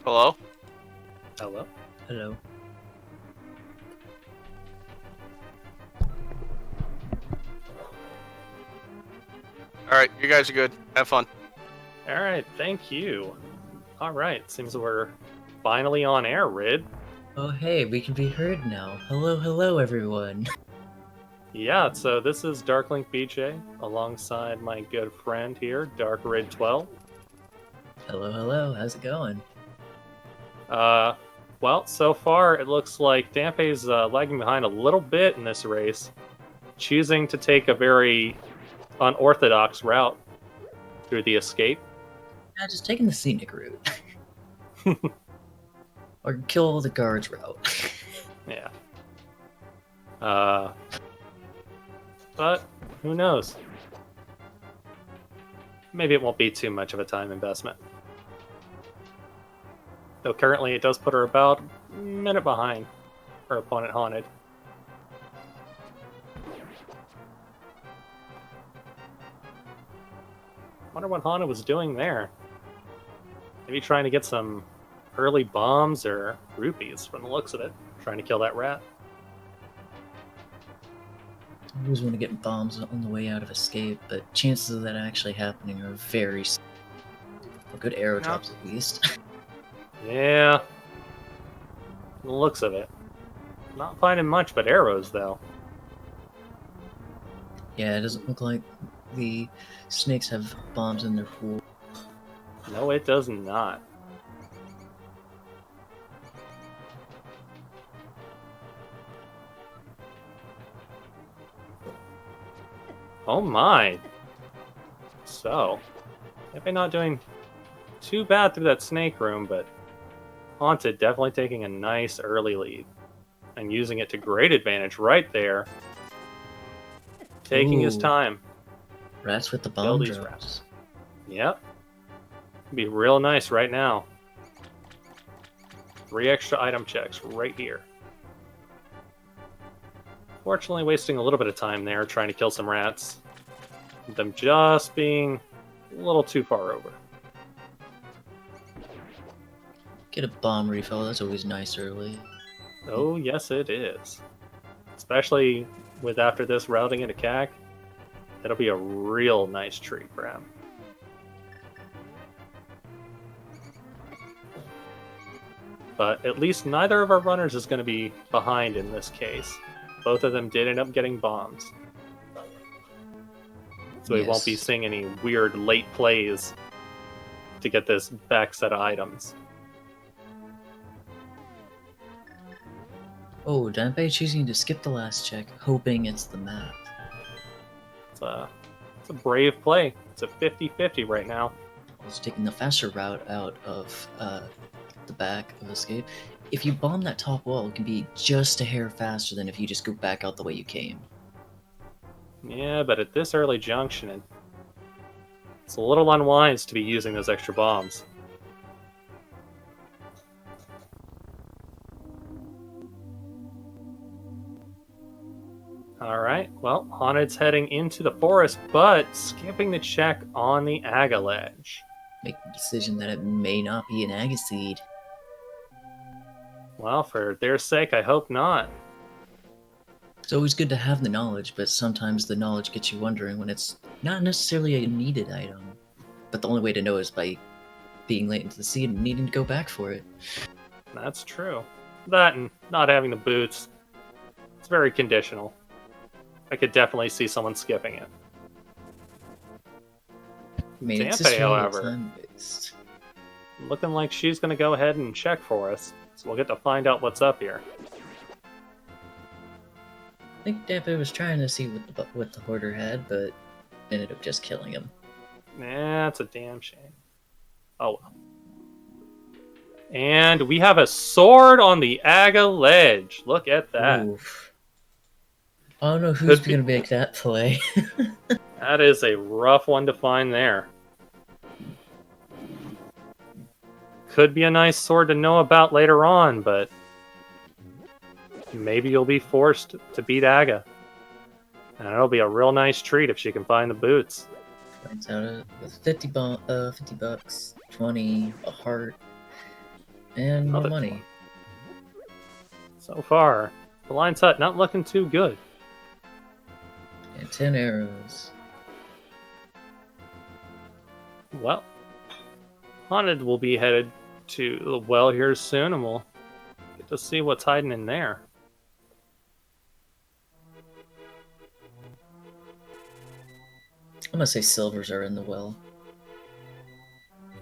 Hello? Hello? Hello. Alright, you guys are good. Have fun. Alright, thank you. Alright, seems we're finally on air, Rid. Oh hey, we can be heard now. Hello, everyone. Yeah, so this is Darklink BJ, alongside my good friend here, Dark Rid 12. Hello, how's it going? Well, so far it looks like Dampe's lagging behind a little bit in this race, choosing to take a very unorthodox route through the escape. Yeah, just taking the scenic route. Or kill the guards route. Yeah. But who knows? Maybe it won't be too much of a time investment. Though currently it does put her about a minute behind her opponent, Haunted. Wonder what Haunted was doing there. Maybe trying to get some early bombs or rupees from the looks of it. Trying to kill that rat. I always want to get bombs on the way out of escape, but chances of that actually happening are very small. Or good arrow No. drops at least. Yeah. From the looks of it. Not finding much but arrows, though. Yeah, it doesn't look like the snakes have bombs in their pool. No, it does not. Oh my. So, maybe not doing too bad through that snake room, but Haunted definitely taking a nice early lead and using it to great advantage right there. Taking his Ooh. time. Rats with the Kill bomb these drops. rats. Yep. Be real nice right now. 3 extra item checks right here. Fortunately, wasting a little bit of time there trying to kill some rats. Them just being a little too far over. Get a bomb refill, that's always nice early. Oh, yes, it is. Especially with after this routing into CAC. That'll be a real nice treat for him. But at least neither of our runners is going to be behind in this case. Both of them did end up getting bombs. So we won't be Yes. seeing any weird late plays to get this back set of items. Oh, Danpei choosing to skip the last check, hoping it's the map. It's a brave play. It's a 50-50 right now. Also taking the faster route out of the back of escape. If you bomb that top wall, it can be just a hair faster than if you just go back out the way you came. Yeah, but at this early junction, it's a little unwise to be using those extra bombs. Alright, well, Haunted's heading into the forest, but skipping the check on the Aga ledge. Make the decision that it may not be an Agaseed. Well, for their sake, I hope not. It's always good to have the knowledge, but sometimes the knowledge gets you wondering when it's not necessarily a needed item. But the only way to know is by being late into the seed and needing to go back for it. That's true. That and not having the boots. It's very conditional. I could definitely see someone skipping it. I mean, it's Dampe, just really however, time-based. looking like she's going to go ahead and check for us. So we'll get to find out what's up here. I think Dampe was trying to see what the hoarder had, but ended up just killing him. Nah, it's a damn shame. Oh well. And we have a sword on the Aga ledge. Look at that. Oof. I don't know who's Could be- going to make that play. That is a rough one to find there. Could be a nice sword to know about later on, but maybe you'll be forced to beat Aga. And it'll be a real nice treat if she can find the boots. Finds out with 50 bucks, 20, a heart. And more Another money. 20. So far, the Lion's Hut not looking too good. And 10 arrows. Well, Haunted will be headed to the well here soon, and we'll get to see what's hiding in there. I'm gonna say silvers are in the well.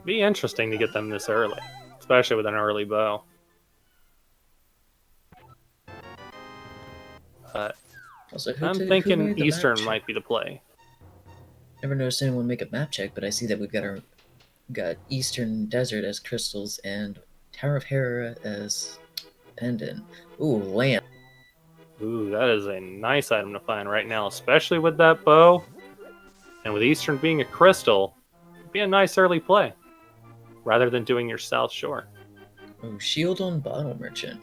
Be interesting to get them this early, especially with an early bow. But Also, I'm who thinking made the Eastern map check? might be the play. Never noticed anyone make a map check, but I see that we've got Eastern Desert as crystals and Tower of Hera as pendant. Ooh, lamp. Ooh, that is a nice item to find right now, especially with that bow. And with Eastern being a crystal, it'd be a nice early play, rather than doing your South Shore. Oh, shield on bottle merchant.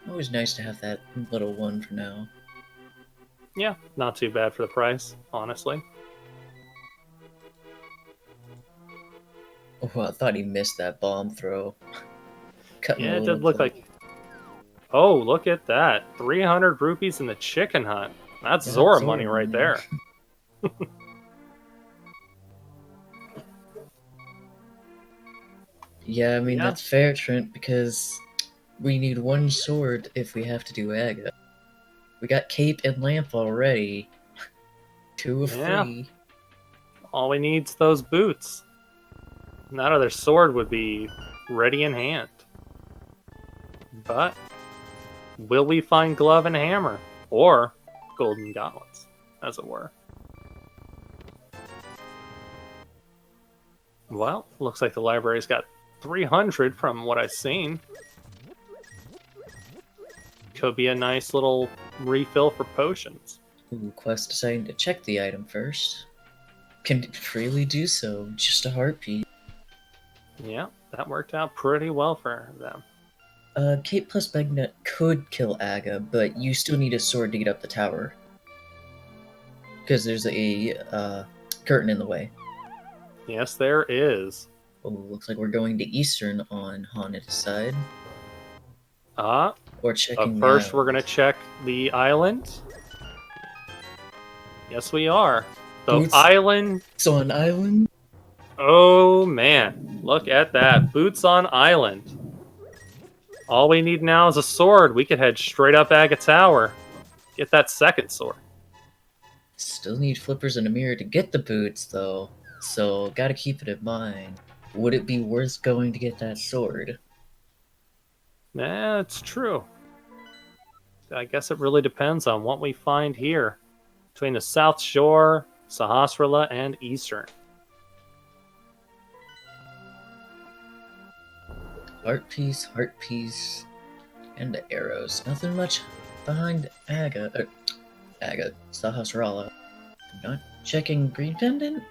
Always nice to have that little one for now. Yeah, not too bad for the price, honestly. Oh, I thought he missed that bomb throw. Cutting Yeah, a it little did look close. like... Oh, look at that. 300 rupees in the chicken hunt. That's Yeah, Zora Zora money right money. there. Yeah, I mean Yeah. that's fair, Trent, because we need one sword if we have to do Aga. We got cape and lamp already. 2 of Yeah. 3. All we need's those boots. That other sword would be ready in hand. But will we find glove and hammer? Or golden gauntlets, as it were? Well, looks like the library's got 300 from what I've seen. Could be a nice little refill for potions. Ooh, Quest deciding to check the item first. Can freely do so, just a heartbeat. Yeah, that worked out pretty well for them. Cape plus Magnet could kill Aga, but you still need a sword to get up the tower. Because there's a curtain in the way. Yes, there is. Oh, looks like we're going to Eastern on Haunted side. But Or checking first the we're going to check the island. Yes, we are. The Boots. island. So on island? Oh, man. Look at that. Boots on island. All we need now is a sword. We could head straight up Aga Tower. Get that second sword. Still need flippers and a mirror to get the boots, though. So, gotta keep it in mind. Would it be worth going to get that sword? That's true. I guess it really depends on what we find here. Between the South Shore, Sahasrara, and Eastern. Heart piece, and the arrows. Nothing much behind Aga. Sahasrara. Not checking green pendant?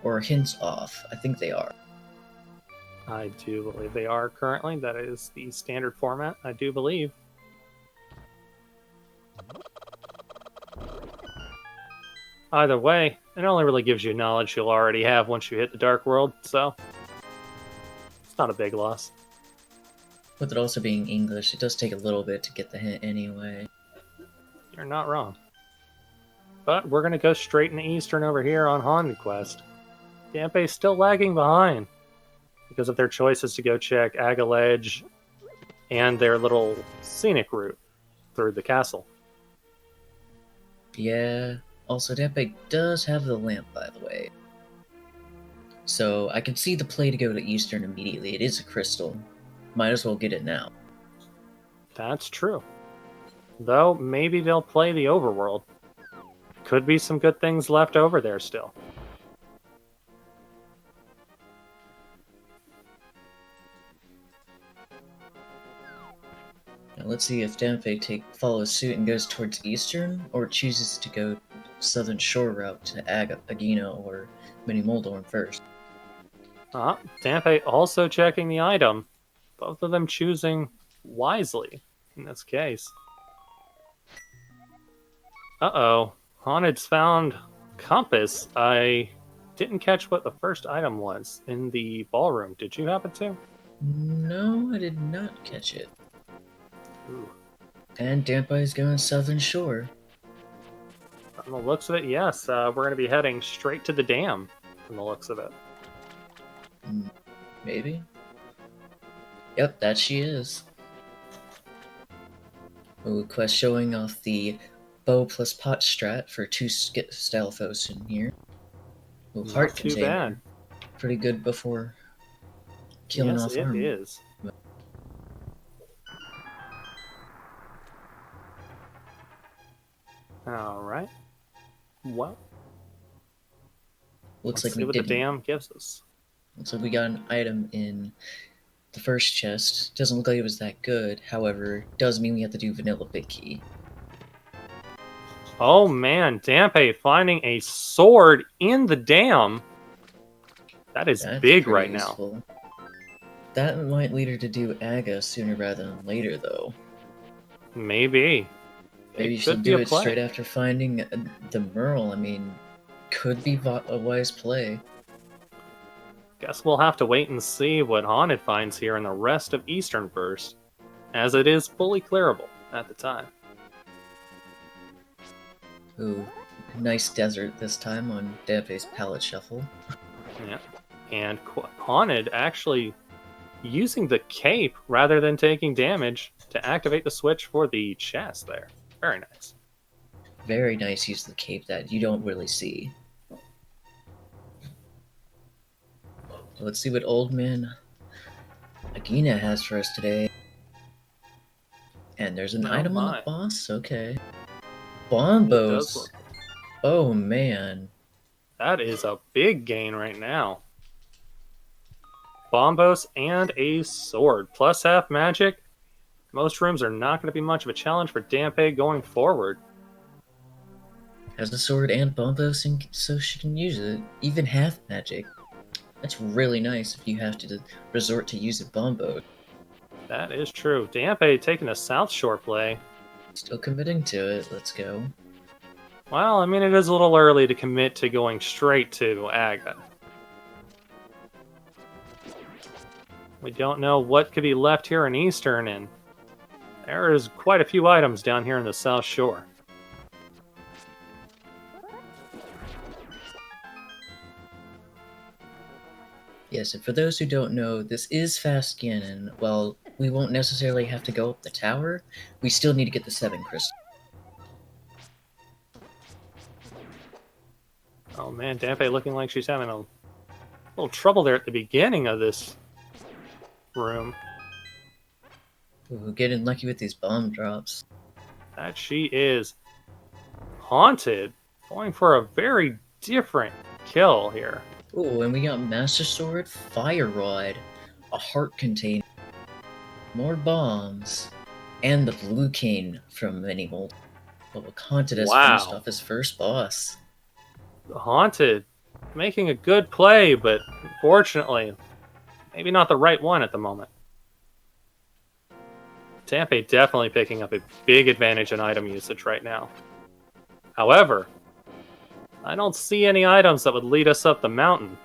Or hints off. I think they are. I do believe they are currently. That is the standard format, I do believe. Either way, it only really gives you knowledge you'll already have once you hit the Dark World, so it's not a big loss. With it also being English, it does take a little bit to get the hint anyway. You're not wrong. But we're going to go straight into Eastern over here on HauntedQuest. Dampé's still lagging behind because of their choices to go check Aga Ledge and their little scenic route through the castle. Yeah. Also, Dampé does have the lamp, by the way. So, I can see the play to go to Eastern immediately. It is a crystal. Might as well get it now. That's true. Though, maybe they'll play the overworld. Could be some good things left over there still. Now, let's see if Dampé follows suit and goes towards Eastern, or chooses to go Southern Shore route to Agino or Mini Moldorm first. Dampé also checking the item. Both of them choosing wisely in this case. Uh-oh. Haunted's found compass. I didn't catch what the first item was in the ballroom. Did you happen to? No, I did not catch it. Ooh. And Dampai's going Southern Shore. From the looks of it, yes. We're going to be heading straight to the dam, from the looks of it. Maybe? Yep, that she is. Ooh, quest showing off the bow plus pot strat for 2 Stalfos in here. Ooh, Not heart too container. bad. Pretty good before killing Yes, off it armor. is. Alright. Well, Looks let's like see we what the didn't. dam gives us. Looks like we got an item in the first chest. Doesn't look like it was that good. However, does mean we have to do vanilla big key. Oh man, Dampe finding a sword in the dam. That is That's big pretty right now. useful. That might lead her to do Aga sooner rather than later, though. Maybe. Maybe It she'll could be do a it play. straight after finding the Merle. I mean, could be a wise play. Guess we'll have to wait and see what Haunted finds here in the rest of Eastern Burst, as it is fully clearable at the time. Ooh, nice desert this time on Dampe's palette shuffle. Yeah. And Haunted actually using the cape rather than taking damage to activate the switch for the chest there. Very nice. Very nice use of the cape that you don't really see. Let's see what Old Man Agina has for us today. And there's an Oh item on the my. boss? Okay. It does Bombos. look. Oh man. That is a big gain right now. Bombos and a sword. Plus half magic. Most rooms are not going to be much of a challenge for Dampe going forward. Has a sword and bombos so she can use it. Even half magic. That's really nice if you have to resort to use a bombo. That is true. Dampe taking a South Shore play. Still committing to it. Let's go. Well, I mean, it is a little early to commit to going straight to Aga. We don't know what could be left here in Eastern, and there is quite a few items down here in the South Shore. Yes, and for those who don't know, this is Fast Ganon. While we won't necessarily have to go up the tower, we still need to get the 7 crystals. Oh man, Dampe looking like she's having a little trouble there at the beginning of this room. Ooh, getting lucky with these bomb drops. That she is. Haunted, going for a very different kill here. Ooh, and we got Master Sword, Fire Rod, a heart container, more bombs, and the blue cane from Mini Mold. But Haunted has finished Wow. off his first boss. Haunted, making a good play, but unfortunately, maybe not the right one at the moment. Dampe definitely picking up a big advantage in item usage right now. However, I don't see any items that would lead us up the mountain.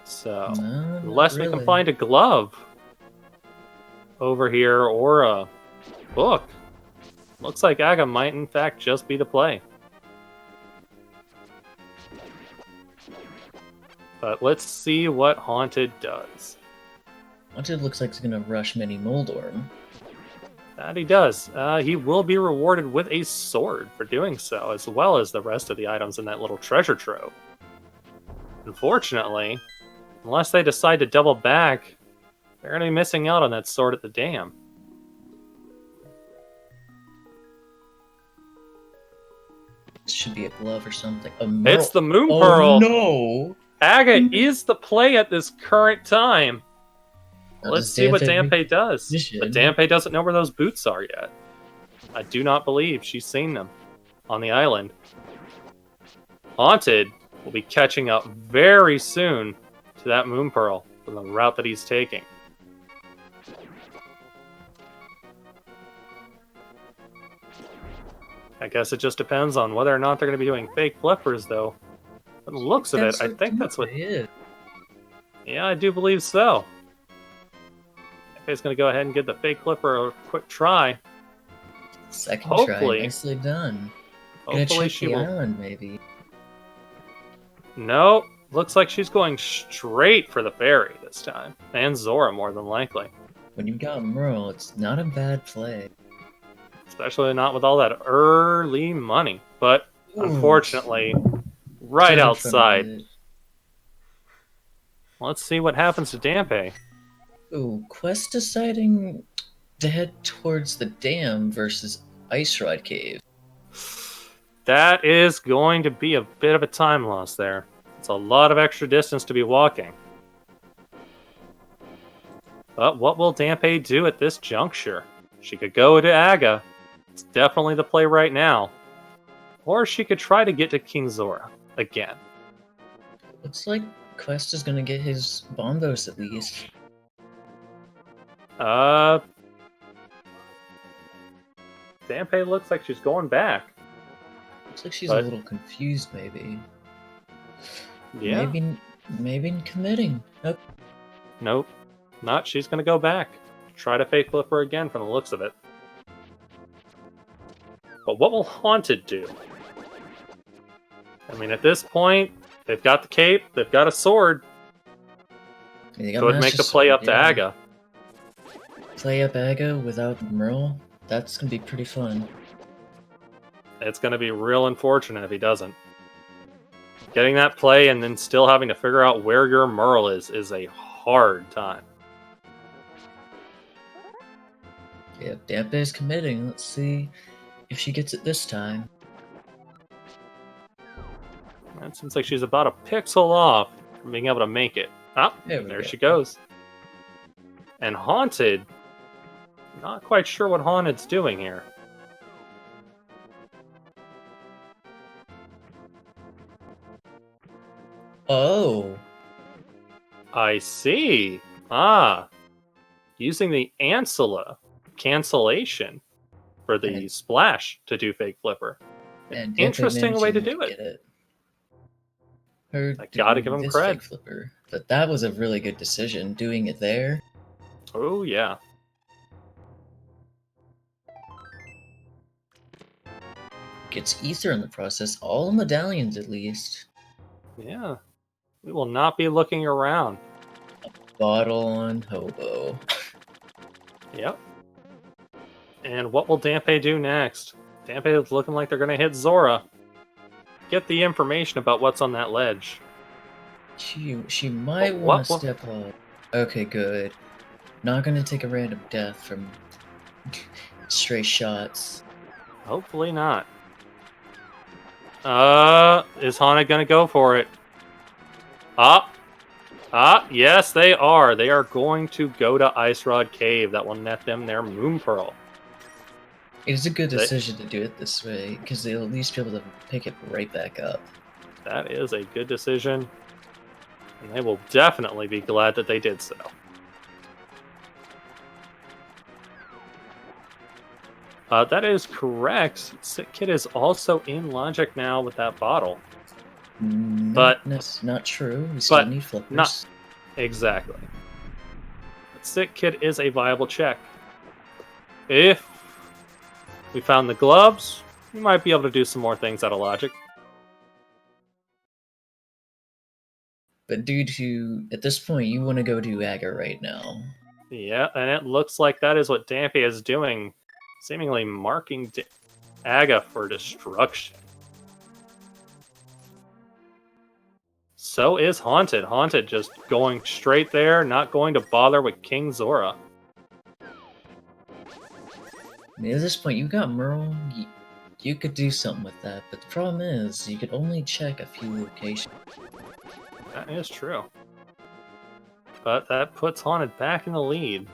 So, No, not unless we can really. find a glove over here or a book, looks like Aga might in fact just be the play. But let's see what Haunted does. Haunted looks like he's gonna rush Mini Moldorm. That he does. He will be rewarded with a sword for doing so, as well as the rest of the items in that little treasure trove. Unfortunately, unless they decide to double back, they're going to be missing out on that sword at the dam. This should be a glove or something. A It's the Moon Oh Pearl! no! Aga is the play at this current time. Now, Let's does see what Dampe Dampe does. mission? But Dampe doesn't know where those boots are yet. I do not believe she's seen them on the island. Haunted will be catching up very soon to that Moon Pearl from the route that he's taking. I guess it just depends on whether or not they're going to be doing fake flippers, though. From the looks of it, I think that's what... it is. Yeah, I do believe so. Dampe's going to go ahead and give the fake flipper a quick try. Second Hopefully. try, nicely done. Gonna Hopefully check she the will. island, maybe. No, looks like she's going straight for the fairy this time. And Zora, more than likely. When you've got Merle, it's not a bad play. Especially not with all that early money. But, Ooh. unfortunately, right Just in front of outside. it. Let's see what happens to Dampe. Ooh, Quest deciding to head towards the dam versus Ice Rod Cave. That is going to be a bit of a time loss there. It's a lot of extra distance to be walking. But what will Dampe do at this juncture? She could go to Aga. It's definitely the play right now. Or she could try to get to King Zora again. Looks like Quest is gonna get his Bombos at least. Dampe looks like she's going back. Looks like she's a little confused, maybe. Yeah. Maybe committing. Nope. Nope. Not. She's going to go back. Try to fake flip her again from the looks of it. But what will Haunted do? I mean, at this point, they've got the cape, they've got a sword. Could make the play up to Aga. Play up Aga without Merle? That's gonna be pretty fun. It's going to be real unfortunate if he doesn't. Getting that play and then still having to figure out where your Merle is a hard time. Yeah, Dampe is committing. Let's see if she gets it this time. It seems like she's about a pixel off from being able to make it. Ah, there she goes. And Haunted, not quite sure what Haunted's doing here. Oh. I see. Ah. Using the Ancilla cancellation for the splash to do fake flipper. An interesting way to do it. I gotta give him cred. Fake flipper. But that was a really good decision, doing it there. Oh, yeah. Gets ether in the process, all medallions at least. Yeah. We will not be looking around. Bottle on Hobo. Yep. And what will Dampe do next? Dampe is looking like they're going to hit Zora. Get the information about what's on that ledge. She might want to step up. Okay, good. Not going to take a random death from stray shots. Hopefully not. Is Haunted going to go for it? Yes, they are. They are going to go to Ice Rod Cave. That will net them their Moon Pearl. It is a good decision to do it this way, because they'll at least be able to pick it right back up. That is a good decision. And they will definitely be glad that they did so. That is correct. Sick Kid is also in Logic now with that bottle. But that's not true. We still need flippers. Not exactly. But Sick Kid is a viable check. If we found the gloves, we might be able to do some more things out of Logic. But due to, at this point, you want to go to Aga right now. Yeah, and it looks like that is what Dampe is doing. Seemingly marking Aga for destruction. So is Haunted. Haunted just going straight there, not going to bother with King Zora. I mean, at this point, you got Merle. You could do something with that, but the problem is, you could only check a few locations. That is true. But that puts Haunted back in the lead.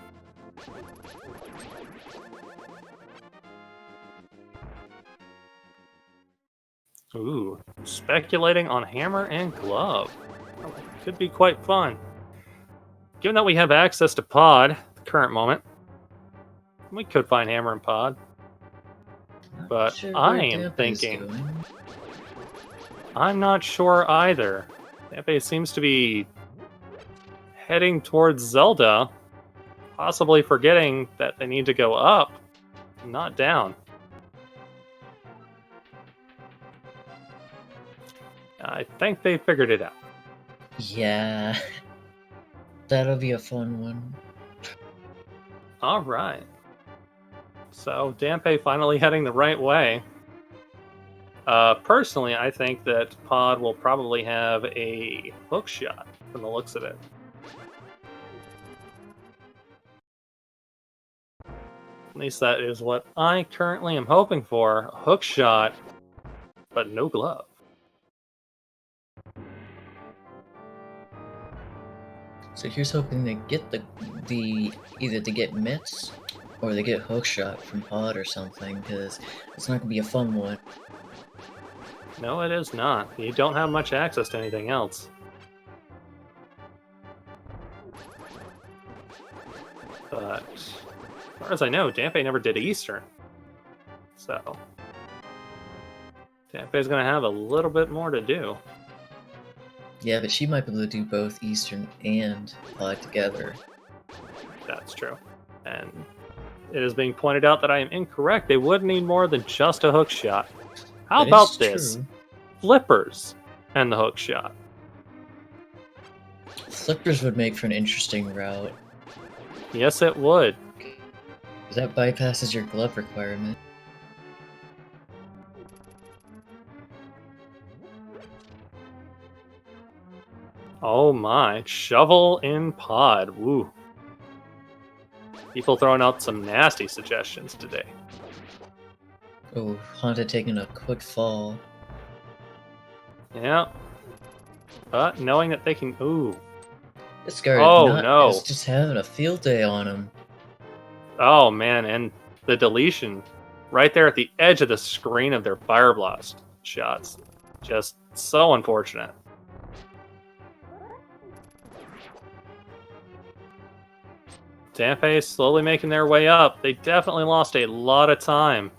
Ooh, speculating on Hammer and Glove. Could be quite fun. Given that we have access to Pod at the current moment, we could find Hammer and Pod. But Sure, I am thinking... I'm not sure either. Dampe seems to be heading towards Zelda, possibly forgetting that they need to go up, not down. I think they figured it out. Yeah. That'll be a fun one. All right. So Dampe finally heading the right way. Personally, I think that Pod will probably have a hook shot from the looks of it. At least that is what I currently am hoping for. A hook shot, but no glove. So here's hoping they get the either to get mitts or they get hookshot from Pod or something, because it's not gonna be a fun one. No, it is not. You don't have much access to anything else. But as far as I know, Dampe never did Eastern. So Dampe's gonna have a little bit more to do. Yeah, but she might be able to do both Eastern and Pod together. That's true. And it is being pointed out that I am incorrect. They would need more than just a hook shot. How That about is this? true. Flippers and the hook shot. Flippers would make for an interesting route, Yes, it would. because that bypasses your glove requirement. Oh my. Shovel in Pod. Woo. People throwing out some nasty suggestions today. Oh, Haunted taking a quick fall. Yeah. But knowing that they can... Ooh. This guy no. is just having a field day on him. Oh man, and the deletion right there at the edge of the screen of their Fire Blast shots. Just so unfortunate. Dampe is slowly making their way up. They definitely lost a lot of time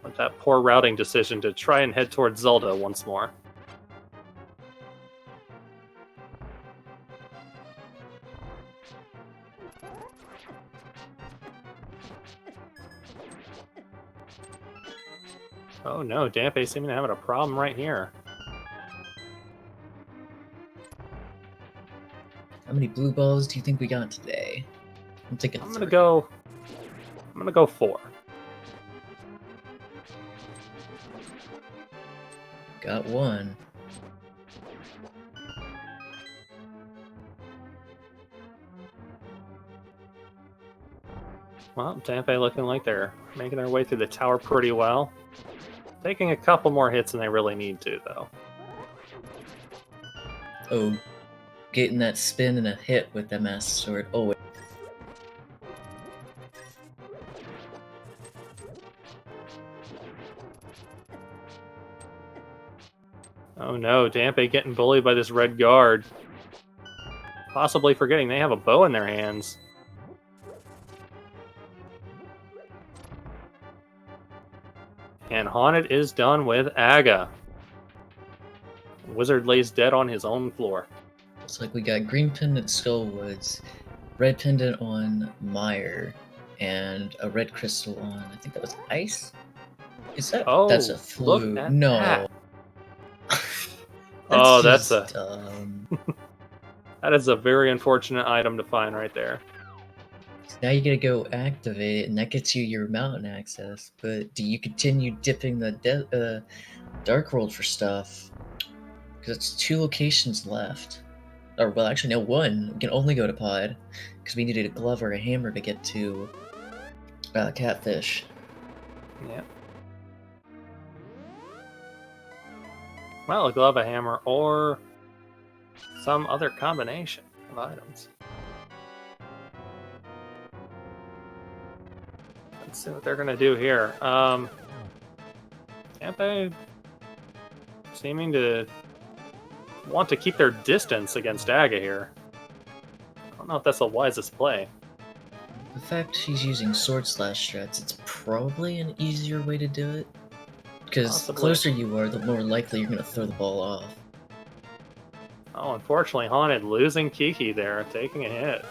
with that poor routing decision to try and head towards Zelda once more. Oh no, Dampe seeming to have a problem right here. How many blue balls do you think we got today? I'm thinking I'm 3. gonna go 4. Got 1. Well, Dampe looking like they're making their way through the tower pretty well. Taking a couple more hits than they really need to, though. Oh, getting that spin and a hit with the Master Sword. Oh, wait. Oh no, Dampe getting bullied by this red guard. Possibly forgetting they have a bow in their hands. And Haunted is done with Aga. Wizard lays dead on his own floor. Looks like we got green pendant Skullwoods, red pendant on Meyer, and a red crystal on, I think that was Ice? Is that? Oh, that's a look flute. at No. that. That's Oh, that's just a- dumb. That is a very unfortunate item to find right there. Now you gotta go activate it, and that gets you your mountain access. But do you continue dipping the Dark World for stuff? Because it's 2 locations left. Or, well, actually, no, 1. We can only go to Pod. Because we needed a glove or a hammer to get to Catfish. Yeah. Well, a glove, a hammer, or some other combination of items. Let's see what they're gonna do here. Dampe seeming to want to keep their distance against Aga here. I don't know if that's the wisest play. The fact she's using Sword Slash strats, it's probably an easier way to do it. Because the Possibly. closer you are, the more likely you're going to throw the ball off. Oh, unfortunately, Haunted losing Kiki there, taking a hit.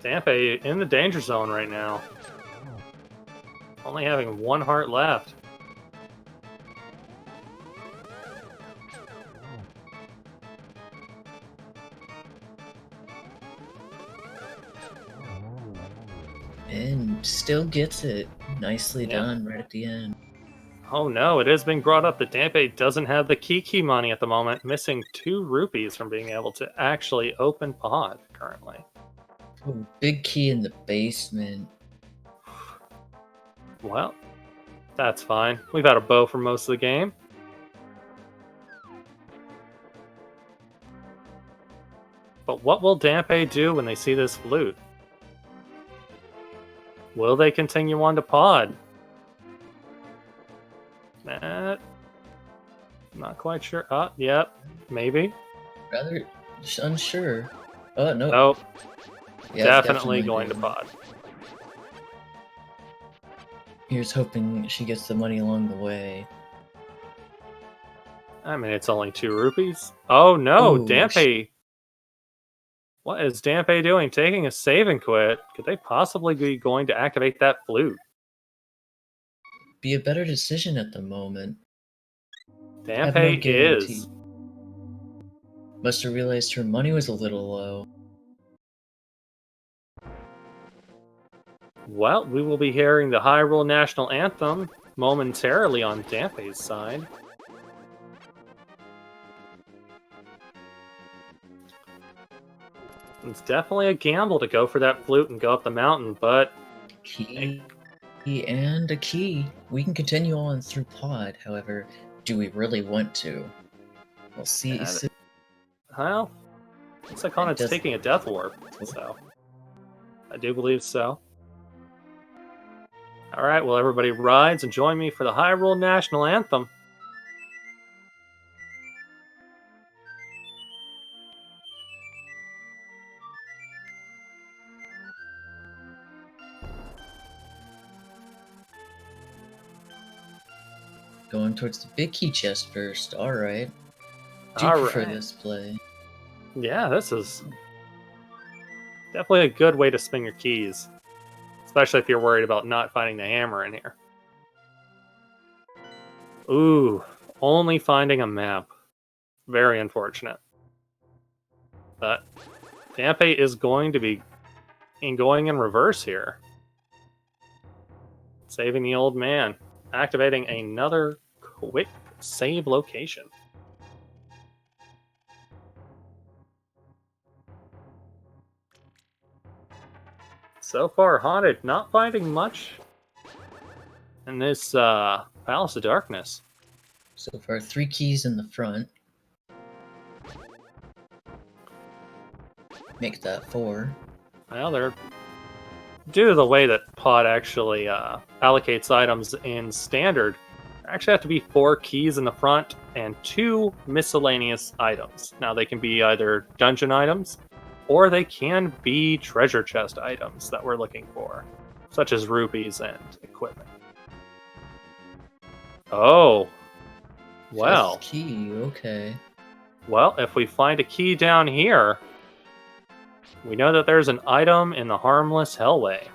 Dampe in the danger zone right now. Only having 1 heart left. And still gets it. Nicely Yeah. done right at the end. Oh no, it has been brought up that Dampe doesn't have the Kiki money at the moment, missing 2 rupees from being able to actually open Pod currently. Oh, big key in the basement. Well, that's fine. We've had a bow for most of the game. But what will Dampe do when they see this flute? Will they continue on to Pod? Not quite sure. Yep, maybe. Rather unsure. Oh, no. Nope, Yeah, definitely going to doing it. Pod. Here's hoping she gets the money along the way. I mean, it's only 2 rupees. Oh no, Ooh, Dampe. What is Dampe doing? Taking a save and quit? Could they possibly be going to activate that flute? Be a better decision at the moment. Have Dampe no guarantee. is. Must have realized her money was a little low. Well, we will be hearing the Hyrule National Anthem momentarily on Dampe's side. It's definitely a gamble to go for that flute and go up the mountain, but Key and a key. We can continue on through Pod, however, do we really want to? We'll see. well, looks like Hauned's does- taking a death warp, so I do believe so. Alright, well everybody rides and join me for the Hyrule National Anthem. Going towards the big key chest first. Alright. Do you prefer Alright. this play? Yeah, this is definitely a good way to spin your keys. Especially if you're worried about not finding the hammer in here. Ooh, only finding a map. Very unfortunate. But Dampe is going to be going in reverse here. Saving the old man. Activating another quick save location. So far, Haunted not finding much in this Palace of Darkness. So far, 3 keys in the front. Make that 4. Well, they're due to the way that Pod actually allocates items in standard. There actually have to be 4 keys in the front and 2 miscellaneous items. Now they can be either dungeon items, or they can be treasure chest items that we're looking for, such as rupees and equipment. Oh, well. Fifth key, okay. Well, if we find a key down here, we know that there's an item in the Harmless Hellway.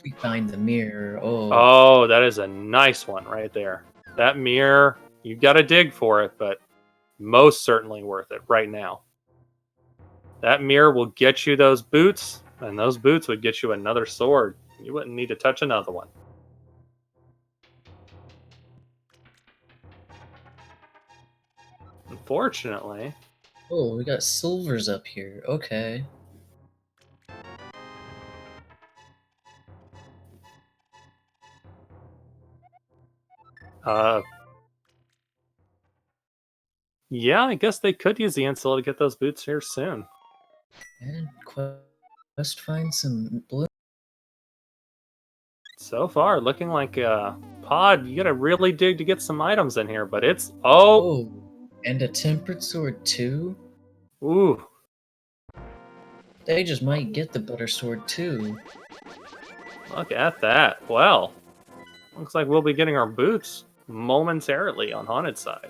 We find the mirror. Oh. Oh, that is a nice one right there. That mirror, you've got to dig for it, but most certainly worth it right now. That mirror will get you those boots, and those boots would get you another sword. You wouldn't need to touch another one. Unfortunately, Oh, we got silvers up here. Okay. yeah, I guess they could use the Insul to get those boots here soon. And quest find some blue. So far, looking like Pod, you gotta really dig to get some items in here, but it's... Oh! And a tempered sword too? Ooh. They just might get the butter sword too. Look at that. Well, looks like we'll be getting our boots momentarily on Haunted side.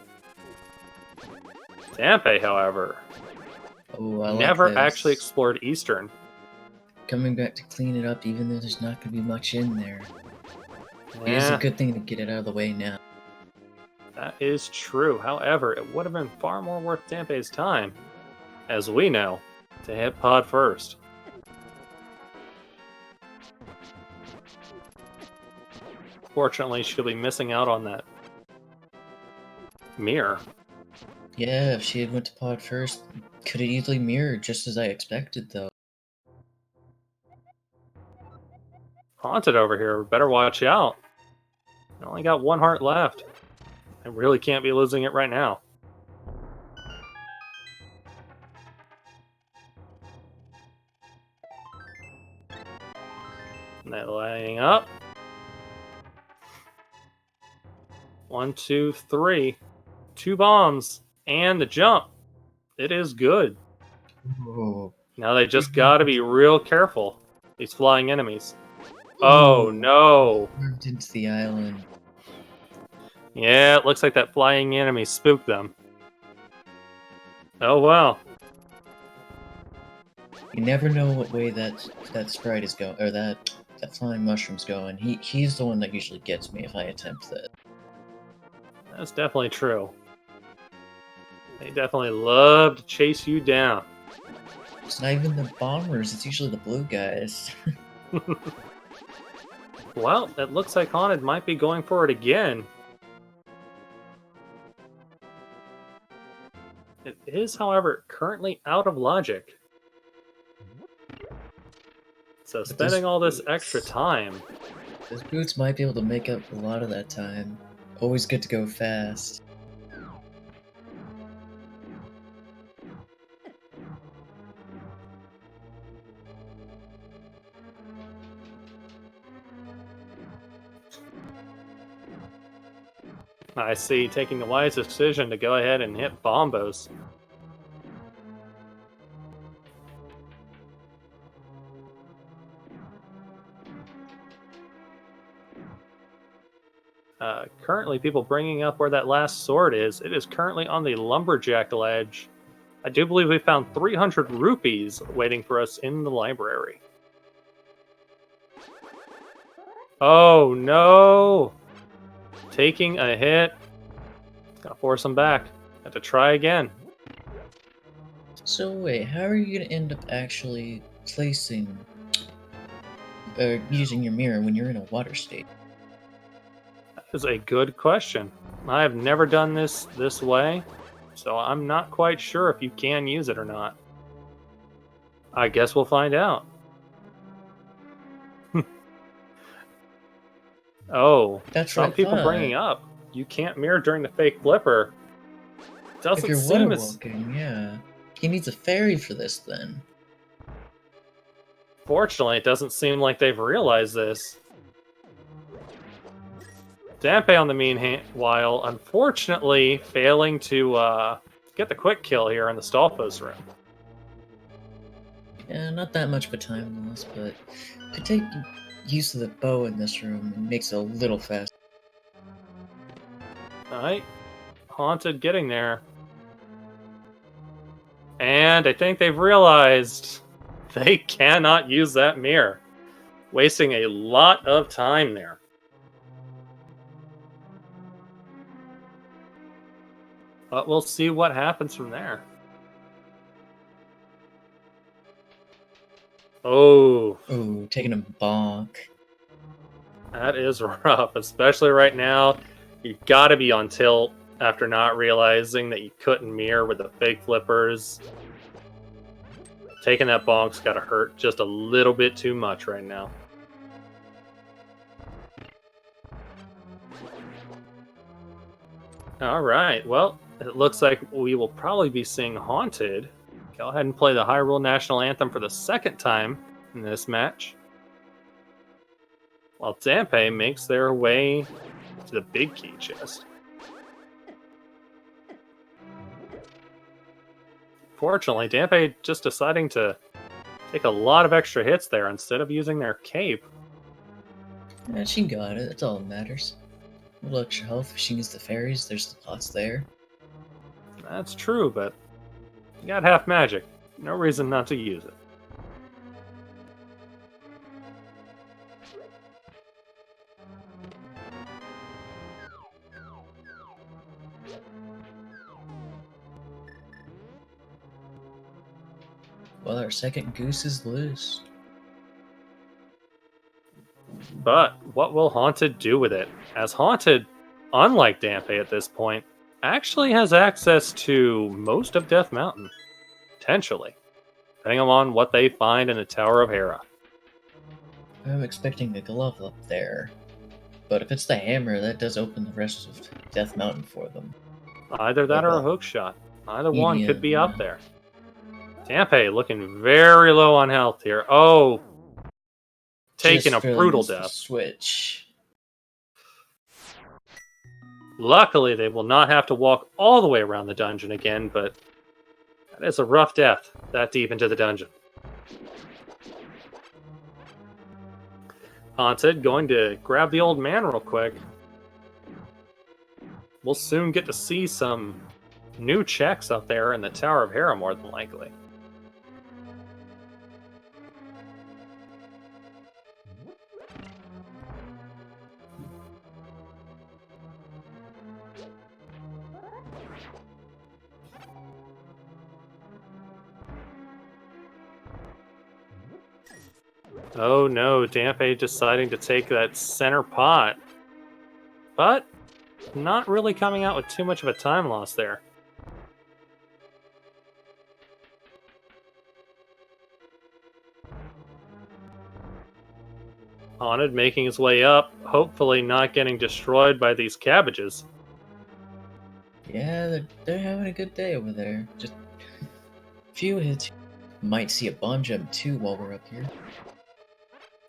Dampe, however, Oh, I like never this. actually explored Eastern. Coming back to clean it up, even though there's not going to be much in there. It is a Yeah, good thing to get it out of the way now. that is true. However, it would have been far more worth Dampe's time, as we know, to hit pod first. Fortunately, she'll be missing out on that mirror. Yeah, if she had went to pod first, could have easily mirrored just as I expected, though. Haunted over here. Better watch out. I only got one heart left. I really can't be losing it right now. And they're laying up. 1, 2, 3. 2 bombs. And the jump. It is good. Oh. Now they just gotta be real careful. These flying enemies. Oh no! Moved into the island. Yeah, it looks like that flying enemy spooked them. Oh well. You never know what way that sprite is going, or that flying mushroom's going. He's the one that usually gets me if I attempt that. That's definitely true. They definitely love to chase you down. It's not even the bombers, it's usually the blue guys. Well, it looks like Haunted might be going for it again. It is, however, currently out of logic. So spending all this extra time. Those boots might be able to make up a lot of that time. Always good to go fast. I see, taking the wise decision to go ahead and hit bombos. Currently, people bringing up where that last sword is. It is currently on the lumberjack ledge. I do believe we found 300 rupees waiting for us in the library. Oh no! Taking a hit. Gotta force him back. Have to try again. So wait, how are you gonna end up actually placing, using your mirror when you're in a water state? That is a good question. I have never done this way, so I'm not quite sure if you can use it or not. I guess we'll find out. Oh, That's some what I people thought. bringing up you can't mirror during the fake flipper. Doesn't If you're seem water as walking, yeah. He needs a fairy for this then. fortunately. It doesn't seem like they've realized this. Dampe on the meanwhile, unfortunately, failing to get the quick kill here in the Stalfos room. Yeah, not that much of a time loss, but could take use of the bow in this room and makes it a little faster. Alright. Haunted getting there. And I think they've realized they cannot use that mirror. Wasting a lot of time there. But we'll see what happens from there. Oh, Ooh, taking a bonk. that is rough, especially right now. You've got to be on tilt after not realizing that you couldn't mirror with the fake flippers. Taking that bonk's got to hurt just a little bit too much right now. All right, well, it looks like we will probably be seeing Haunted go ahead and play the Hyrule National Anthem for the second time in this match, while Dampe makes their way to the big key chest. Fortunately, Dampe just deciding to take a lot of extra hits there instead of using their cape. Yeah, she got it. That's all that matters. A little extra health if she needs the fairies. There's lots there. That's true, but you got half magic. No reason not to use it. Well, our second goose is loose. But what will Haunted do with it? As Haunted, unlike Dampe at this point, actually has access to most of Death Mountain. Potentially. Depending on what they find in the Tower of Hera. I'm expecting a glove up there. But if it's the hammer, that does open the rest of Death Mountain for them. Either that or a Well, hook shot. Either one could be yeah. up there. Dampe looking very low on health here. Oh, taking Just a barely brutal missed the death. switch. Luckily, they will not have to walk all the way around the dungeon again, but that is a rough death, that deep into the dungeon. Haunted, going to grab the old man real quick. We'll soon get to see some new checks up there in the Tower of Hera, more than likely. Oh no, Dampe deciding to take that center pot. But not really coming out with too much of a time loss there. Haunted making his way up, hopefully not getting destroyed by these cabbages. Yeah, they're having a good day over there. Just a few hits. Might see a bomb jump too while we're up here.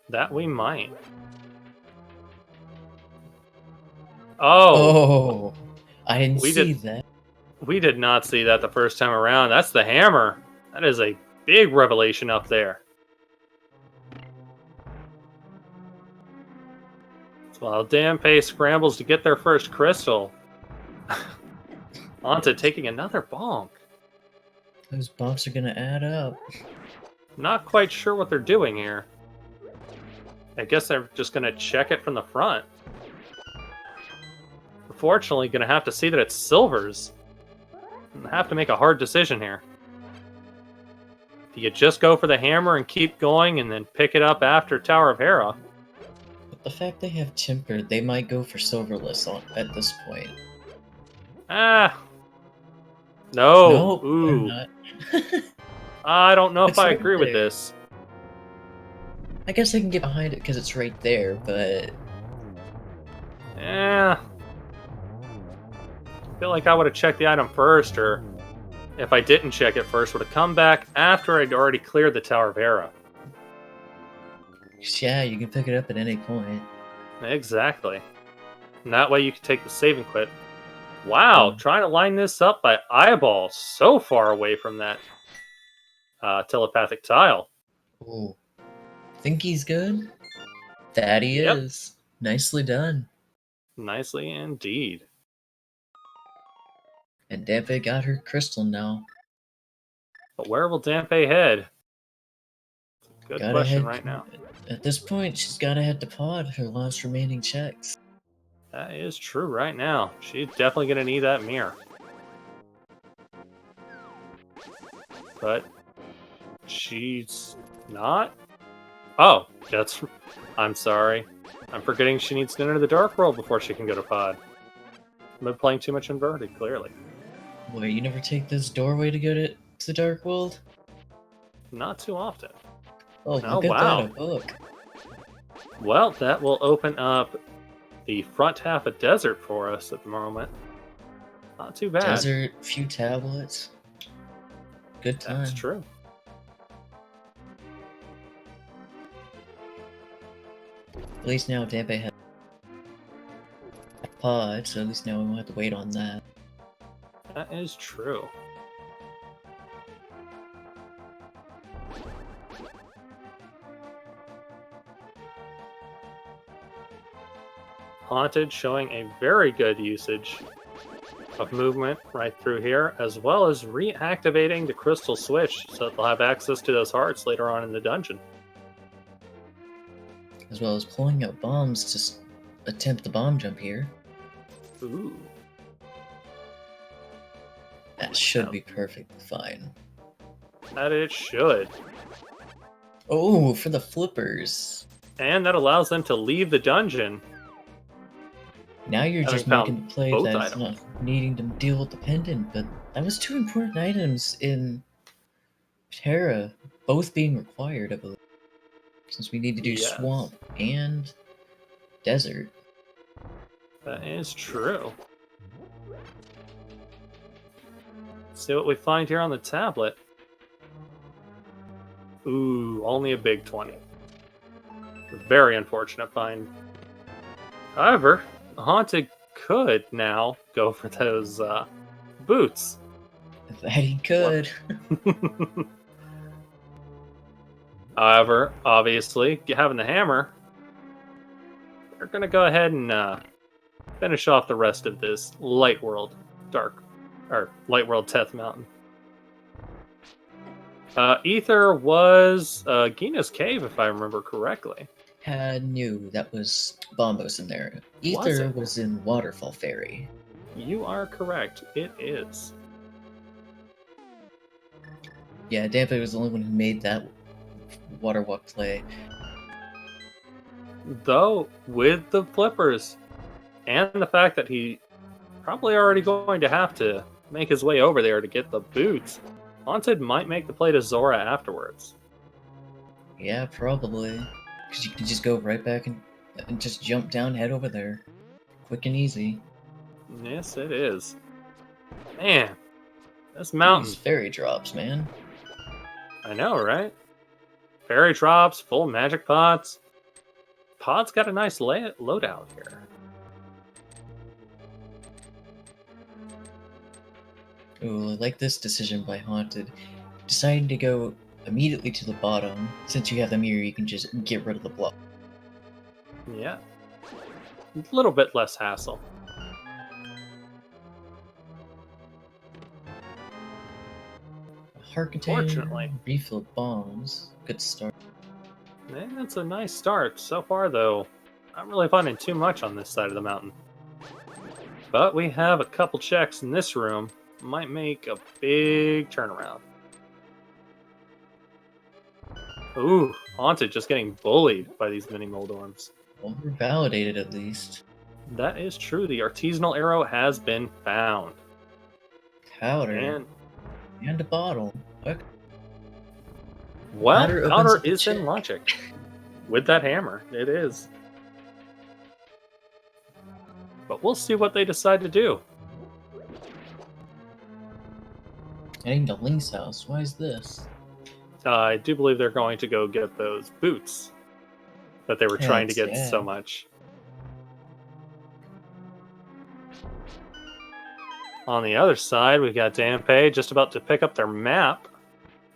That we might. Oh, I didn't We see did- that. we did not see that the first time around. That's the hammer. That is a big revelation up there. While Dampe scrambles to get their first crystal, Haunted taking another bonk. Those bumps are gonna add up. Not quite sure what they're doing here. I guess they're just going to check it from the front. Unfortunately, going to have to see that it's silvers. And have to make a hard decision here. Do you just go for the hammer and keep going and then pick it up after Tower of Hera? But the fact they have tempered, they might go for silverless at this point. Ah. No. They're Ooh. not. I don't know if It's I right agree with there. this. I guess I can get behind it because it's right there, but Yeah. I feel like I would have checked the item first, or if I didn't check it first, would have come back after I'd already cleared the Tower of Hera. yeah, you can pick it up at any point. Exactly. And that way you can take the save and quit. Wow, trying to line this up by eyeball so far away from that telepathic tile. Ooh. Think he's good? That he Yep. is. Nicely done. Nicely indeed. And Dampe got her crystal now. But where will Dampe head? Good Gotta question head- right now. At this point, she's gotta head to pod, her last remaining checks. That is true right now. She's definitely going to need that mirror. But she's not? Oh, that's... I'm sorry. I'm forgetting she needs to enter the Dark World before she can go to pod. I've been playing too much Inverted, clearly. Wait, you never take this doorway to go to the Dark World? Not too often. Oh, Oh, look at wow. that, a book. Well, that will open up the front half of Desert for us at the moment. Not too bad. Desert, few tablets. Good time. That's true. At least now Dampe has pod, so at least now we won't have to wait on that. That is true. Haunted showing a very good usage of movement right through here, as well as reactivating the crystal switch so that they'll have access to those hearts later on in the dungeon. As well as pulling out bombs to attempt the bomb jump here. Ooh. That should be perfectly fine. That it should. Oh, for the flippers. And that allows them to leave the dungeon. Now you're Having just found making the play both that's items. not needing to deal with the pendant, but that was two important items in Terra, both being required, I believe. Since we need to do Yes. swamp and desert. That is true. Let's see what we find here on the tablet. Ooh, only a big 20. A very unfortunate find. However, Haunted could now go for those boots. That he could. However, obviously, having the hammer, they're going to go ahead and finish off the rest of this Light World Teth Mountain. Ether was Gina's cave, if I remember correctly. Knew that was Bombos in there. Was Ether it? was in Waterfall Fairy. You are correct. It is. Yeah, Dampe was the only one who made that water walk play. Though, with the flippers, and the fact that he probably already going to have to make his way over there to get the boots, Haunted might make the play to Zora afterwards. Yeah, probably. Because you can just go right back and just jump down, head over there. Quick and easy. Yes, it is. Man, this mountain. These fairy drops, man. I know, right? Fairy drops, full magic pots. Pod's got a nice loadout here. Ooh, I like this decision by Haunted. Deciding to go immediately to the bottom. Since you have the mirror, you can just get rid of the block. Yeah. A little bit less hassle. Heart container, Fortunately. refill bombs. Good start. Man, that's a nice start. So far, though, not really finding too much on this side of the mountain. But we have a couple checks in this room. Might make a big turnaround. Ooh, Haunted just getting bullied by these mini Moldorms. Well, we're validated at least. That is true. The artisanal arrow has been found. Powder. And, And a bottle. Okay. well, Powder opens powder up the is in check. logic. With that hammer, it is. But we'll see what they decide to do. Heading to Link's house. Why is this? I do believe they're going to go get those boots that they were trying to Heck get yeah. so much. On the other side, we've got Dampe just about to pick up their map,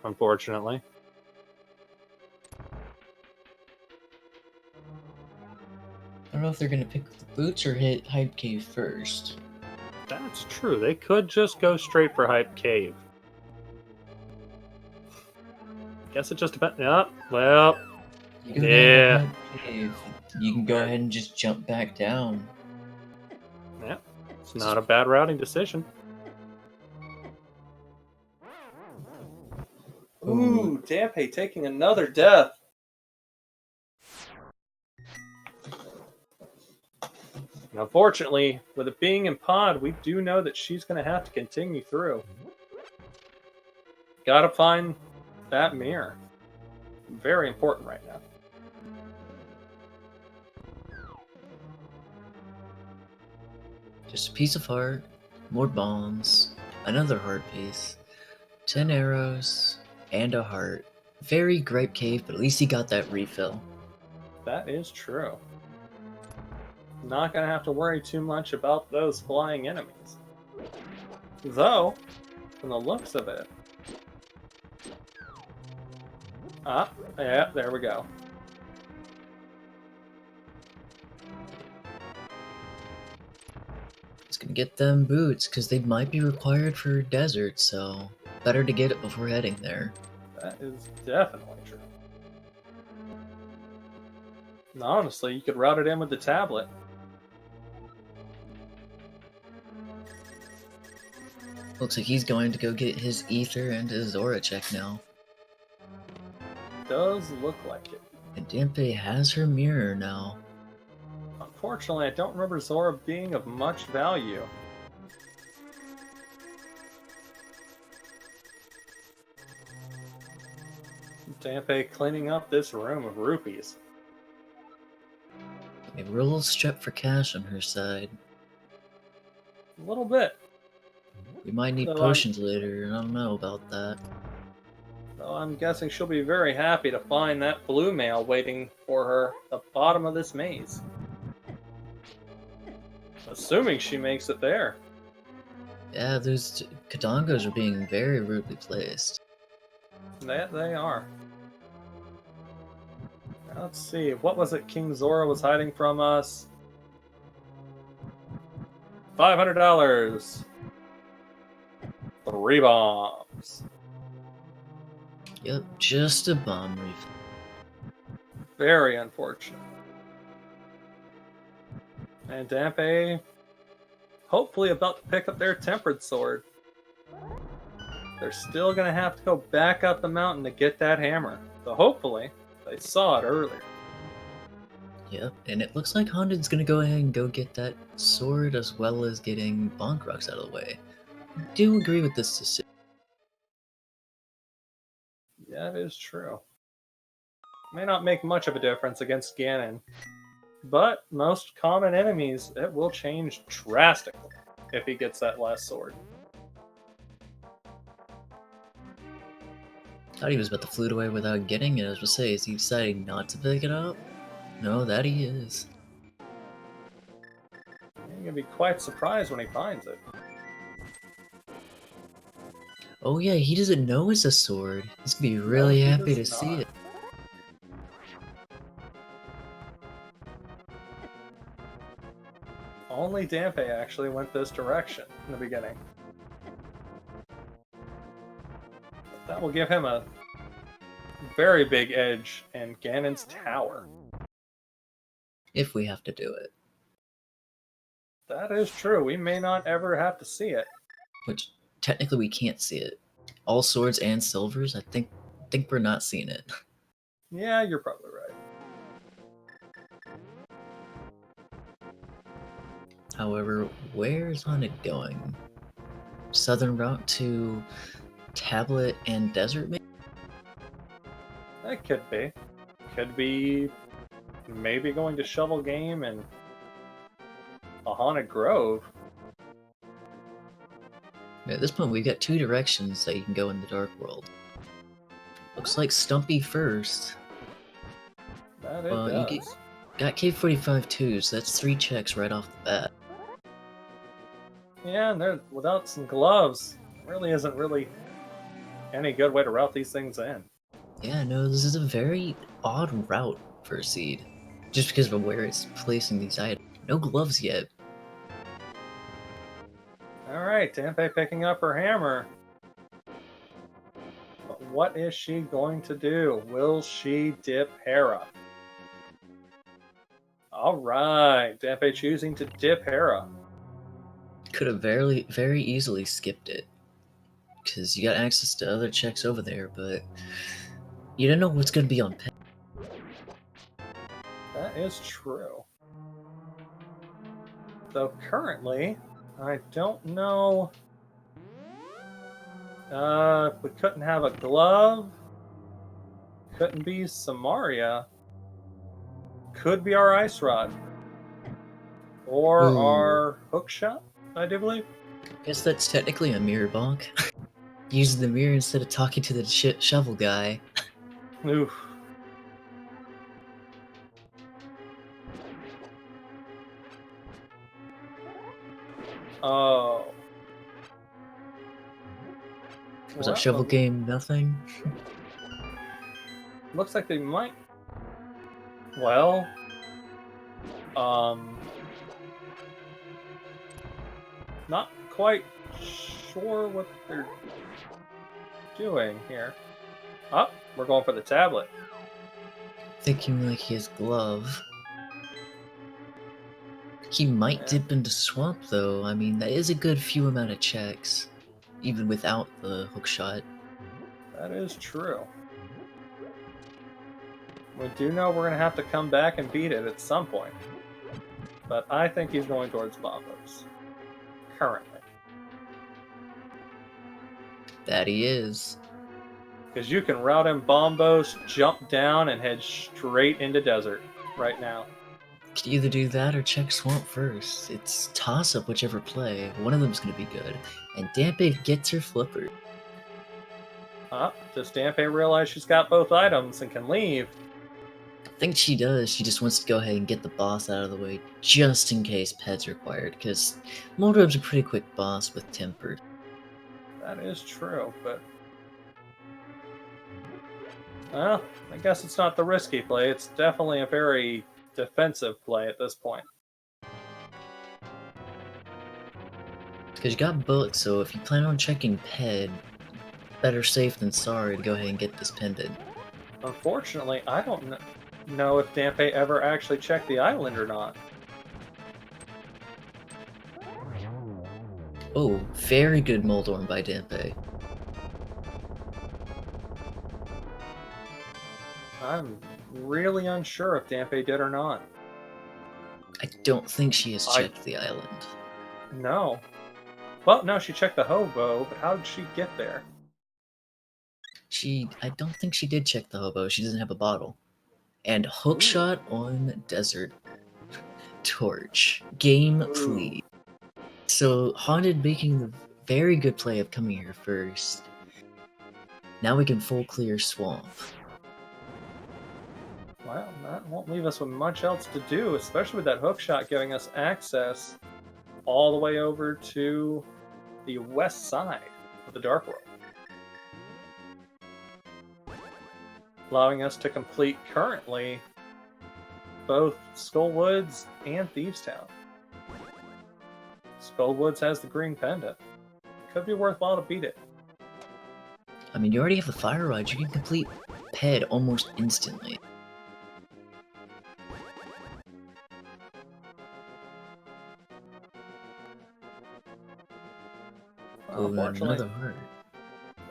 unfortunately. I don't know if they're gonna pick the boots or hit Hype Cave first. That's true. They could just go straight for Hype Cave. Guess it just depends. Yeah, well, You go Yeah. down to Hype Cave. You can go ahead and just jump back down. yeah, it's not a bad routing decision. Ooh, Dampe taking another death. Unfortunately, with it being in pod, we do know that she's going to have to continue through. Gotta find that mirror. Very important right now. Just a piece of heart, more bombs, another heart piece, 10 arrows, and a heart. Very Gripe Cave, but at least he got that refill. That is true. Not going to have to worry too much about those flying enemies. Though, from the looks of it... Ah, yeah, there we go. gonna get them boots, because they might be required for desert, so better to get it before heading there. That is definitely true. And honestly, you could route it in with the tablet. Looks like he's going to go get his ether and his aura check now. Does look like it. And Dampe has her mirror now. Unfortunately, I don't remember Zora being of much value. Dampe cleaning up this room of rupees. A real strep for cash on her side. A little bit. We might need So, potions later, and I don't know about that. So I'm guessing she'll be very happy to find that blue mail waiting for her at the bottom of this maze. Assuming she makes it there. Yeah, those Kadangos are being very rudely placed. That they are. Now, let's see, what was it King Zora was hiding from us? $500! 3 bombs. Yep, just a bomb refill. Very unfortunate. And Dampe, hopefully about to pick up their tempered sword. They're still going to have to go back up the mountain to get that hammer. So hopefully, they saw it earlier. Yep, and it looks like Haunted's gonna go ahead and go get that sword as well as getting Bonk Rocks out of the way. I do agree with this decision. Yeah, it is true. May not make much of a difference against Ganon, but most common enemies, it will change drastically if he gets that last sword. Thought he was about to flute away without getting it. I was gonna say, is he deciding not to pick it up? No, that he is. You're gonna be quite surprised when he finds it. Oh yeah, he doesn't know it's a sword. He's gonna be really he happy to does see not. it. Only Dampe actually went this direction in the beginning. But that will give him a very big edge in Ganon's tower. If we have to do it. That is true. We may not ever have to see it. Which, technically we can't see it. All swords and silvers, I think we're not seeing it. Yeah, you're probably right. However, where is Haunted going? Southern route to Tablet and Desert, maybe? That could be. Could be maybe going to Shovel Game and a Haunted Grove. At this point, we've got two directions that you can go in the Dark World. Looks like Stumpy first. That it Well, you does. got Cave 45 too, so that's 3 checks right off the bat. Yeah, and without some gloves, really isn't really any good way to route these things in. Yeah, no, this is a very odd route for a seed. Just because of where it's placing these items. No gloves yet. Alright, Dampe picking up her hammer. But what is she going to do? Will she dip Hera? Alright, Dampe choosing to dip Hera. Could have very easily skipped it. Because you got access to other checks over there, but you don't know what's going to be on pen. That is true. Though currently, I don't know. We couldn't have a glove. Couldn't be Samaria. Could be our ice rod. Or Ooh. our hook shot, I do believe. Guess that's technically a mirror bonk. Using the mirror instead of talking to the shovel guy. Oof. Oh. Was Well, that shovel game nothing? looks like they might. Well, not quite sure what they're doing here. Oh, we're going for the tablet. Thinking like his glove. He might dip into swamp though. I mean, that is a good few amount of checks, even without the hook shot. That is true. We do know we're going to have to come back and beat it at some point. But I think he's going towards bombos. Currently. That he is. Because you can route him bombos, jump down, and head straight into desert right now. Could either do that or check swamp first. It's toss up whichever play. One of them's gonna be good. And Dampe gets her flipper. Does Dampe realize she's got both items and can leave? I think she does. She just wants to go ahead and get the boss out of the way, just in case Ped's required, because Moldrub's a pretty quick boss with Tempered. That is true, but... well, I guess it's not the risky play. It's definitely a very defensive play at this point. Because you got bullets, so if you plan on checking Ped, better safe than sorry to go ahead and get this pendant. Unfortunately, I don't know if Dampe ever actually checked the island or not. Oh, very good Moldorm by Dampe. I'm really unsure if Dampe did or not. I don't think she has checked the island. No. Well, no, she checked the hobo, but how did she get there? I don't think she did check the hobo. She doesn't have a bottle. And hookshot on Desert Torch. Game please. So Haunted making the very good play of coming here first. Now we can full clear swamp. Well, that won't leave us with much else to do, especially with that hookshot giving us access all the way over to the west side of the Dark World. Allowing us to complete currently both Skullwoods and Thieves Town. Skullwoods has the green pendant. Could be worthwhile to beat it. I mean, you already have the fire rod. You can complete Ped almost instantly. Oh, another heart.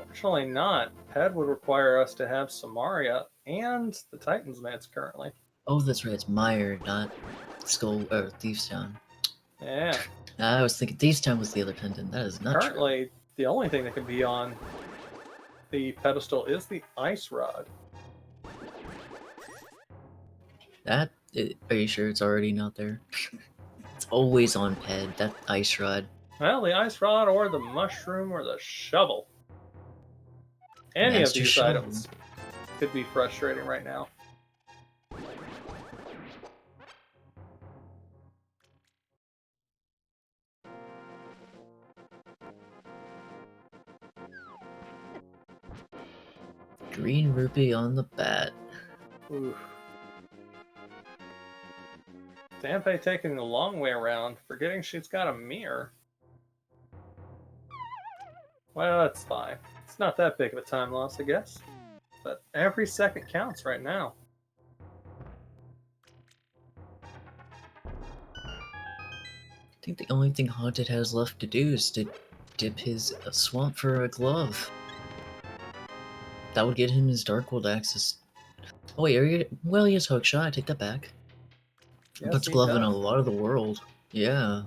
Fortunately not. Ped would require us to have Samaria and the Titan's Meds currently. Oh, that's right. It's Meyer, not Thieves Town. Yeah. I was thinking Thieves Town was the other pendant. That is not currently, true. The only thing that can be on the pedestal is the ice rod. Are you sure it's already not there? It's always on Ped, that ice rod. Well, the ice rod or the mushroom or the shovel. Any of these items could be frustrating right now. Green rupee on the bat. Oof. Dampe taking the long way around, forgetting she's got a mirror. Well, that's fine. It's not that big of a time loss, I guess. But every second counts right now. I think the only thing Haunted has left to do is to dip his swamp for a glove. That would get him his Dark World access. Oh wait, well, he has hookshot. I take that back. Yes, puts glove in a lot of the world. Yeah.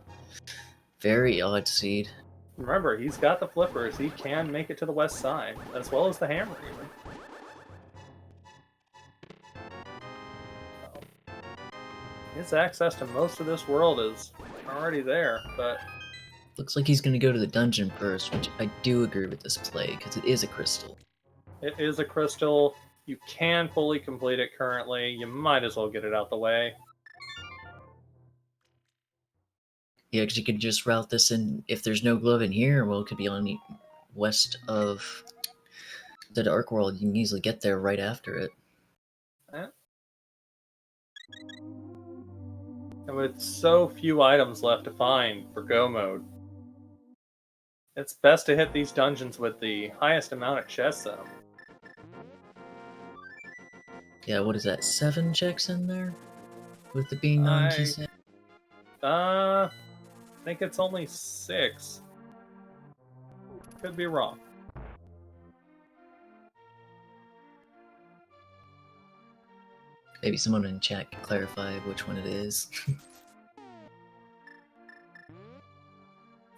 Very odd seed. Remember, he's got the flippers. He can make it to the west side, as well as the hammer, even. His access to most of this world is already there, but... looks like he's going to go to the dungeon first, which I do agree with this play, because it is a crystal. It is a crystal. You can fully complete it currently. You might as well get it out the way. Yeah, because you could just route this in. If there's no glove in here, well, it could be on the west of the Dark World. You can easily get there right after it. And with so few items left to find for Go mode, It's best to hit these dungeons with the highest amount of chests in them. Yeah, what is that? 7 checks in there? With it being non-key set? I think it's only 6. Could be wrong. Maybe someone in chat can clarify which one it is.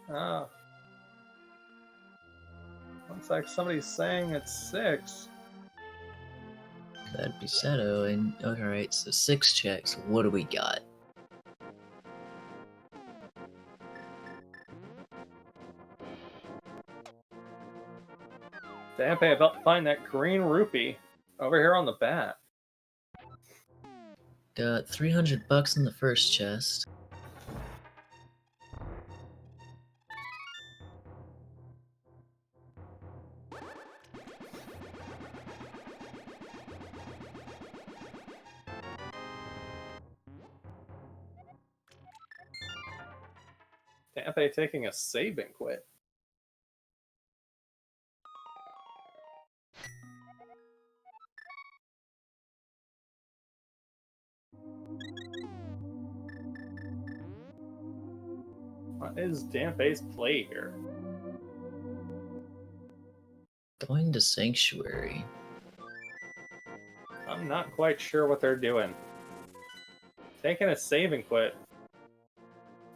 Oh. Looks like somebody's saying it's 6. That'd be Seto, and alright, so 6 checks. What do we got? Dampe about to find that green rupee over here on the bat. Got 300 bucks in the first chest. Dampe taking a save and quit. What is Dampe's play here? Going to Sanctuary. I'm not quite sure what they're doing. Taking a save and quit.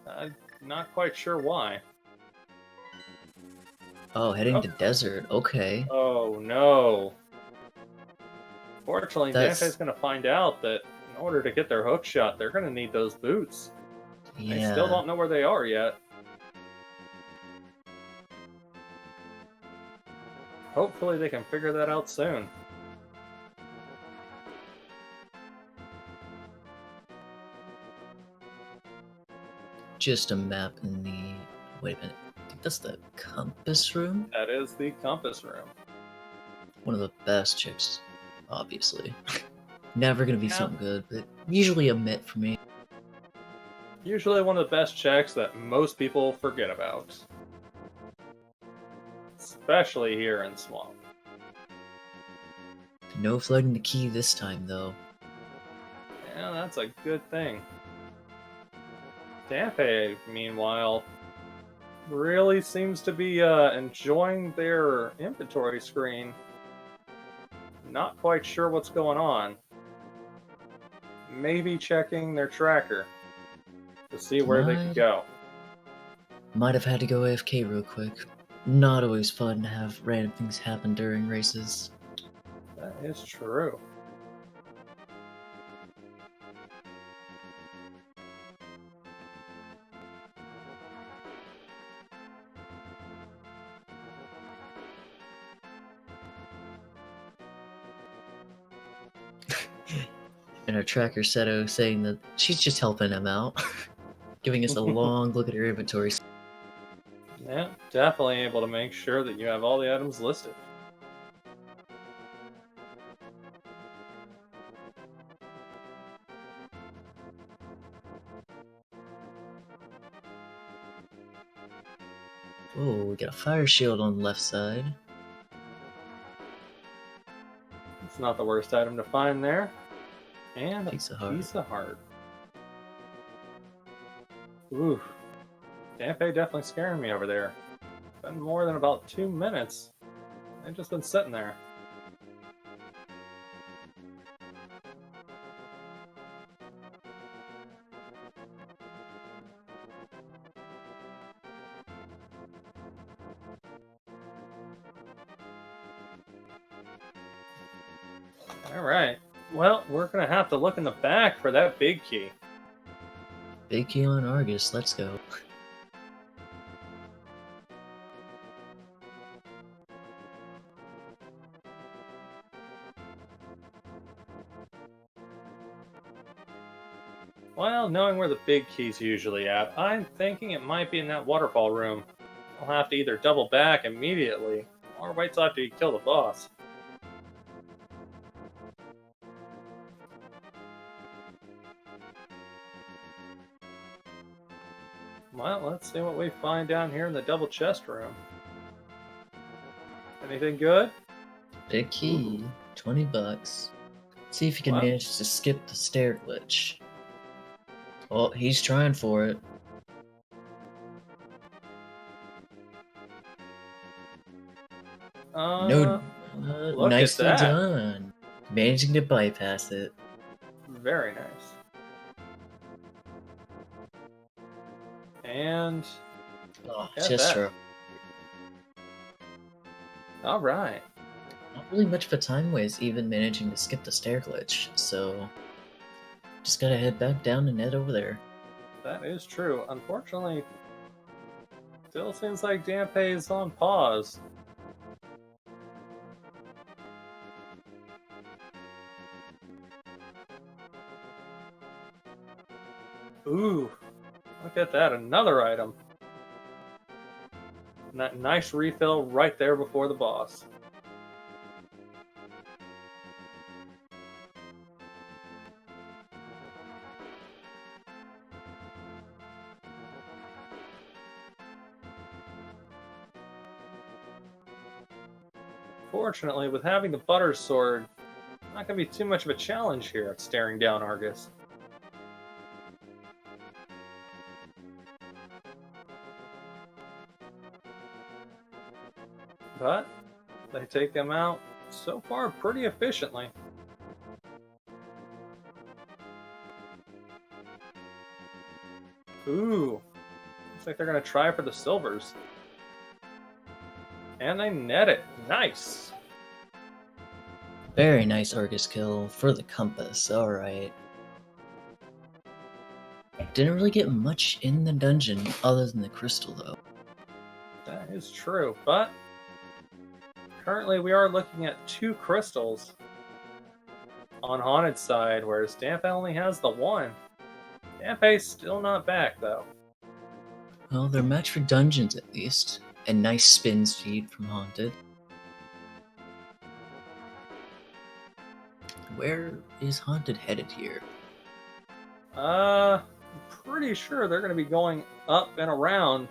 I'm not quite sure why. Oh, heading to Desert. Okay. Oh no. Fortunately, That's- Dampe's going to find out that in order to get their hook shot, they're going to need those boots. Yeah. They still don't know where they are yet. Hopefully they can figure that out soon. Just a map in the... Wait a minute. I think that's the compass room? That is the compass room. One of the best checks, obviously. Never gonna be Yeah. something good, but usually a mitt for me. Usually one of the best checks that most people forget about. Especially here in Swamp. No flooding the key this time, though. Yeah, that's a good thing. Dampe, meanwhile, really seems to be enjoying their inventory screen. Not quite sure what's going on. Maybe checking their tracker to see where they could go. Might have had to go AFK real quick. Not always fun to have random things happen during races. That is true. And our tracker Seto saying that she's just helping him out. Giving us a long look at her inventory. Yeah, definitely able to make sure that you have all the items listed. Oh, we got a fire shield on the left side. It's not the worst item to find there. And a Piece of heart. piece of heart. Ooh. Dampe definitely scaring me over there. Been more than about 2 minutes. They've just been sitting there. Alright. Well, we're gonna have to look in the back for that big key. Big key on Argus, let's go. Well, knowing where the big key's usually at, I'm thinking it might be in that waterfall room. I'll have to either double back immediately, or wait till after you kill the boss. Well, let's see what we find down here in the double chest room. Anything good? Big key, $20. See if you can Wow. manage to skip the stair glitch. Oh, he's trying for it. No, Look at nicely that. done. Managing to bypass it. Very nice. And Oh, Get just that. true. all right. Not really much of a time waste even managing to skip the stair glitch, so just gotta head back down and head over there. That is true. Unfortunately, still seems like Dampe is on pause. Ooh, look at that. Another item. And that nice refill right there before the boss. Fortunately, with having the butter sword, not going to be too much of a challenge here at staring down Argus. But they take them out so far pretty efficiently. Ooh, looks like they're going to try for the silvers. And they net it. Nice. Very nice Argus kill for the compass, alright. Didn't really get much in the dungeon other than the crystal though. That is true, but currently we are looking at 2 crystals on Haunted's side, whereas Dampe only has the 1. Dampe's still not back, though. Well, they're matched for dungeons at least, and nice spin speed from Haunted. Where is Haunted headed here? I'm pretty sure they're going to be going up and around,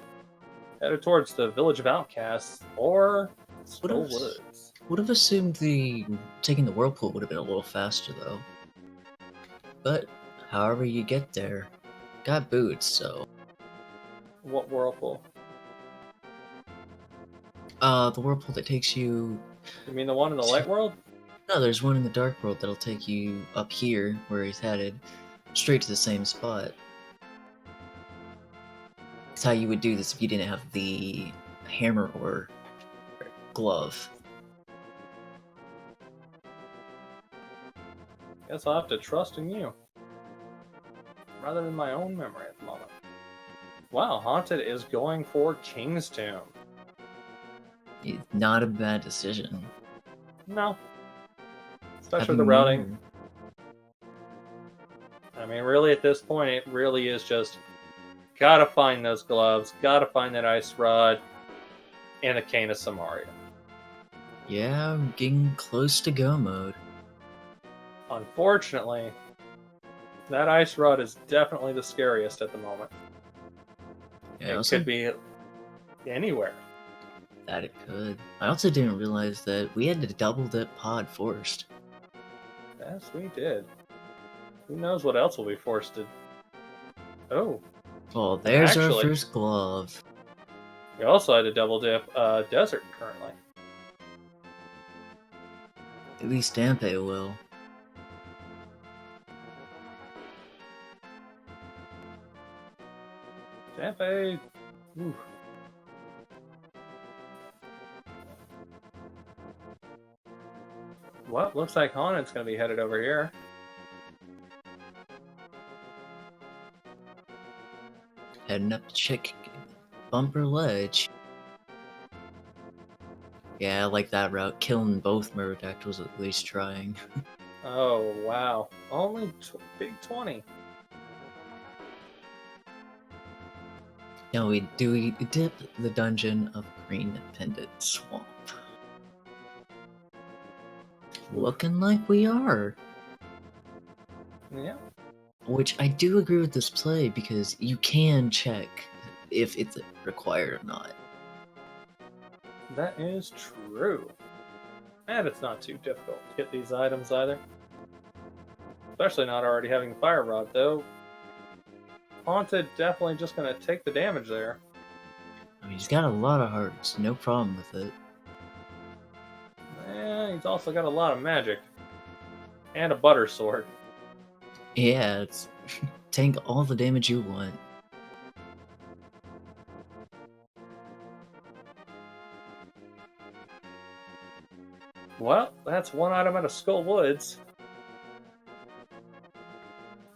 headed towards the Village of Outcasts or Skull Would've- Woods. Would have assumed taking the whirlpool would have been a little faster though. But however you get there, got boots, so What whirlpool? the whirlpool that takes you. You mean the one in the light world? No, there's one in the dark world that'll take you up here where he's headed, straight to the same spot. That's how you would do this if you didn't have the hammer or glove. Guess I'll have to trust in you. Rather than my own memory at the moment. Wow, Haunted is going for King's Tomb. Not a bad decision. No. Especially Having the routing. more- I mean, really, at this point, it really is just gotta find those gloves, gotta find that ice rod, and the cane of Samaria. Yeah, I'm getting close to go mode. Unfortunately, that ice rod is definitely the scariest at the moment. Yeah, It also could be anywhere. that it could. I also didn't realize that we had to double dip pod first. Yes, we did. Who knows what else we'll be forced to... Oh, Well, there's our Actually- first glove. we also had to double dip Desert currently. At least Dampe will. Dampe... Ooh. Well, looks like Haunted's going to be headed over here. Heading up to check bumper ledge. Yeah, I like that route. Killing both Murderactyls at least trying. Oh, wow. Only big 20. Now we dip the dungeon of Green Pendant Swamp. Looking like we are. Yeah. Which I do agree with this play because you can check if it's required or not. That is true. And it's not too difficult to get these items either. Especially not already having Fire Rod, though. Haunted definitely just going to take the damage there. I mean, he's got a lot of hearts, no problem with it. And he's also got a lot of magic. And a butter sword. Yeah, it's tank all the damage you want. Well, that's one item out of Skull Woods.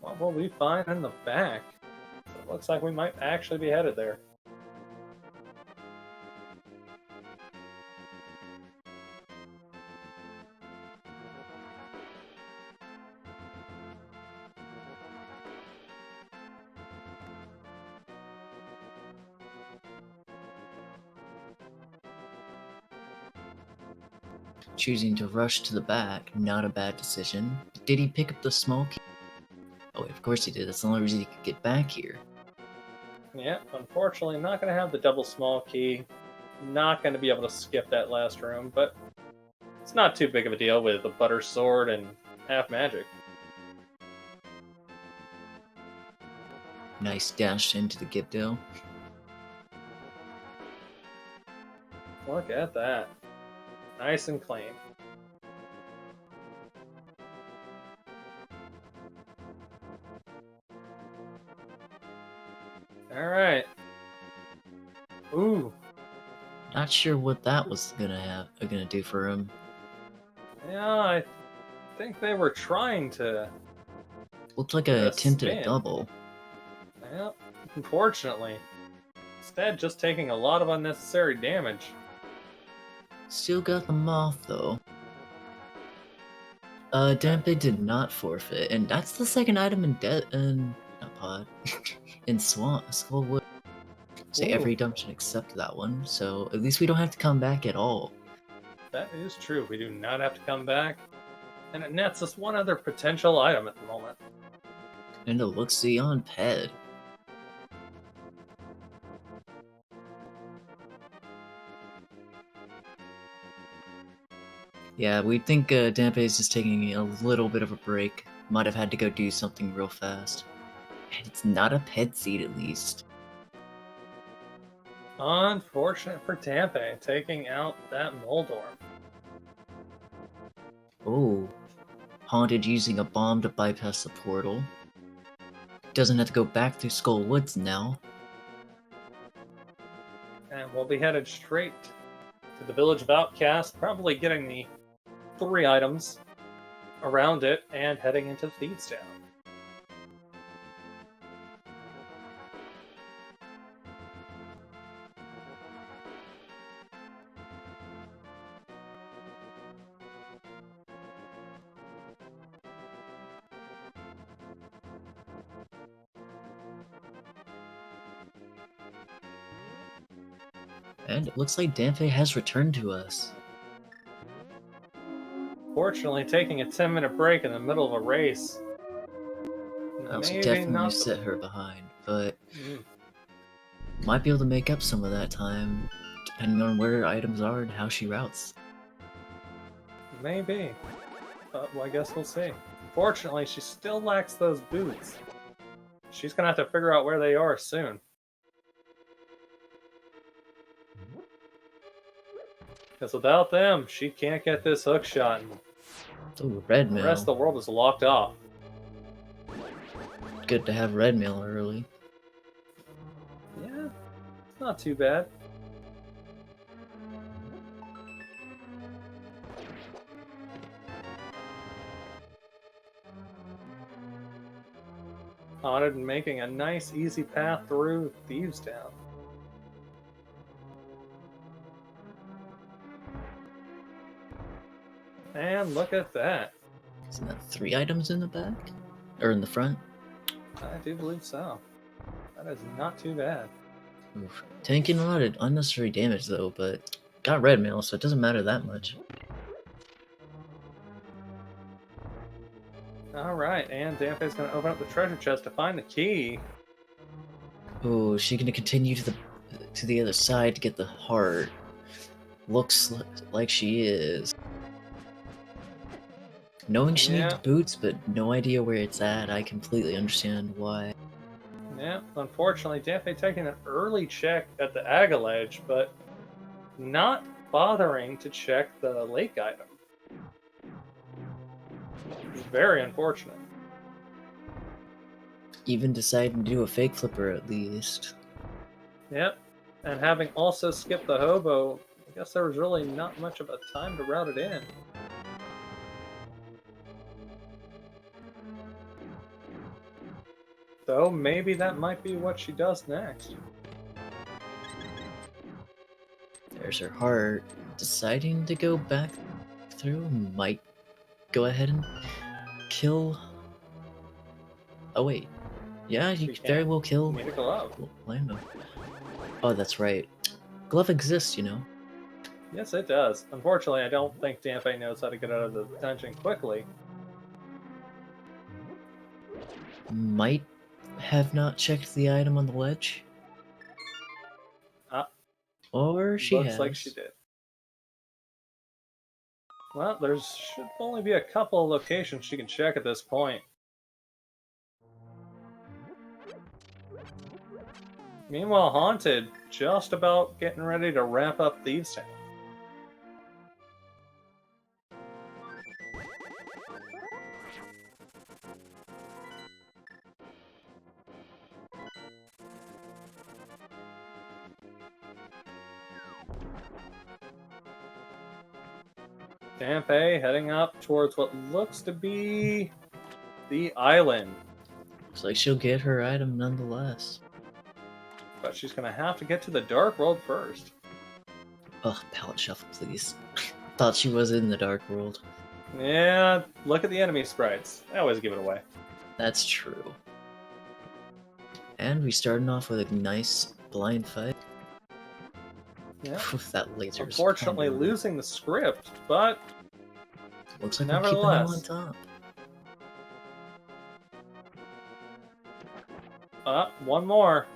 What will we find in the back? It looks like we might actually be headed there. Choosing to rush to the back, not a bad decision. Did he pick up the small key? Oh, of course he did. That's the only reason he could get back here. Yeah, unfortunately, not going to have the double small key. Not going to be able to skip that last room, but it's not too big of a deal with the butter sword and half magic. Nice dash into the Gibdo. Look at that. Nice and clean. Alright. Ooh. Not sure what that was gonna do for him. Yeah, I think they were trying to. Looked like a attempted a spin. double. Yeah, unfortunately. Instead, just taking a lot of unnecessary damage. Still got the moth though. Dampe did not forfeit, and that's the second item in not pod in Skullwood. So Ooh. every dungeon except that one. So at least we don't have to come back at all. That is true. We do not have to come back. And it nets us one other potential item at the moment. And it looks beyond Ped. Yeah, we think Dampe is just taking a little bit of a break. Might have had to go do something real fast. And it's not a Ped seed at least. Unfortunate for Tampa, taking out that Moldorm. Oh. Haunted using a bomb to bypass the portal. Doesn't have to go back through Skull Woods now. And we'll be headed straight to the Village of Outcast, probably getting the 3 items around it and heading into Thieves Town. And it looks like Dampe has returned to us. Fortunately, taking a 10-minute break in the middle of a race. That was Maybe definitely not set her behind, but Mm. might be able to make up some of that time, depending on where her items are and how she routes. Maybe. Well, I guess we'll see. Fortunately, she still lacks those boots. She's gonna have to figure out where they are soon. Because without them, she can't get this hook shot. And Oh, red the mail. rest of the world is locked off. Good to have red mail early. Yeah, it's not too bad. Haunted and making a nice, easy path through Thieves Town. And look at that. Isn't that 3 items in the back? Or in the front? I do believe so. That is not too bad. Oof. Taking a lot of unnecessary damage though, but got red mail, so it doesn't matter that much. Alright, and Dampe's going to open up the treasure chest to find the key. Oh, is she gonna continue to the other side to get the heart? Looks like she is. Knowing she needs Yeah. boots, but no idea where it's at, I completely understand why. Yeah, unfortunately, Dampé taking an early check at the Aggle Edge, but not bothering to check the lake item. It's very unfortunate. Even deciding to do a fake flipper at least. Yep, and having also skipped the hobo, I guess there was really not much of a time to route it in. Though maybe that might be what she does next. There's her heart. Deciding to go back through might go ahead and kill. Oh wait, yeah, you She very can. well kill Need a glove. Lando. Oh, that's right. Glove exists, you know. Yes, it does. Unfortunately, I don't think Dampé knows how to get out of the dungeon quickly. Might have not checked the item on the ledge. Ah, Or she looks has. like she did. Well, there should only be a couple of locations she can check at this point. Meanwhile, Haunted just about getting ready to wrap up Thieves' Town. Dampé heading up towards what looks to be the island. Looks like she'll get her item nonetheless. But she's going to have to get to the Dark World first. Ugh, palette shuffle, please. Thought she was in the Dark World. Yeah, look at the enemy sprites. I always give it away. That's true. And we starting off with a nice blind fight. Yeah. That laser. Unfortunately, losing the script, but looks like we're keeping them on nevertheless. top. One more.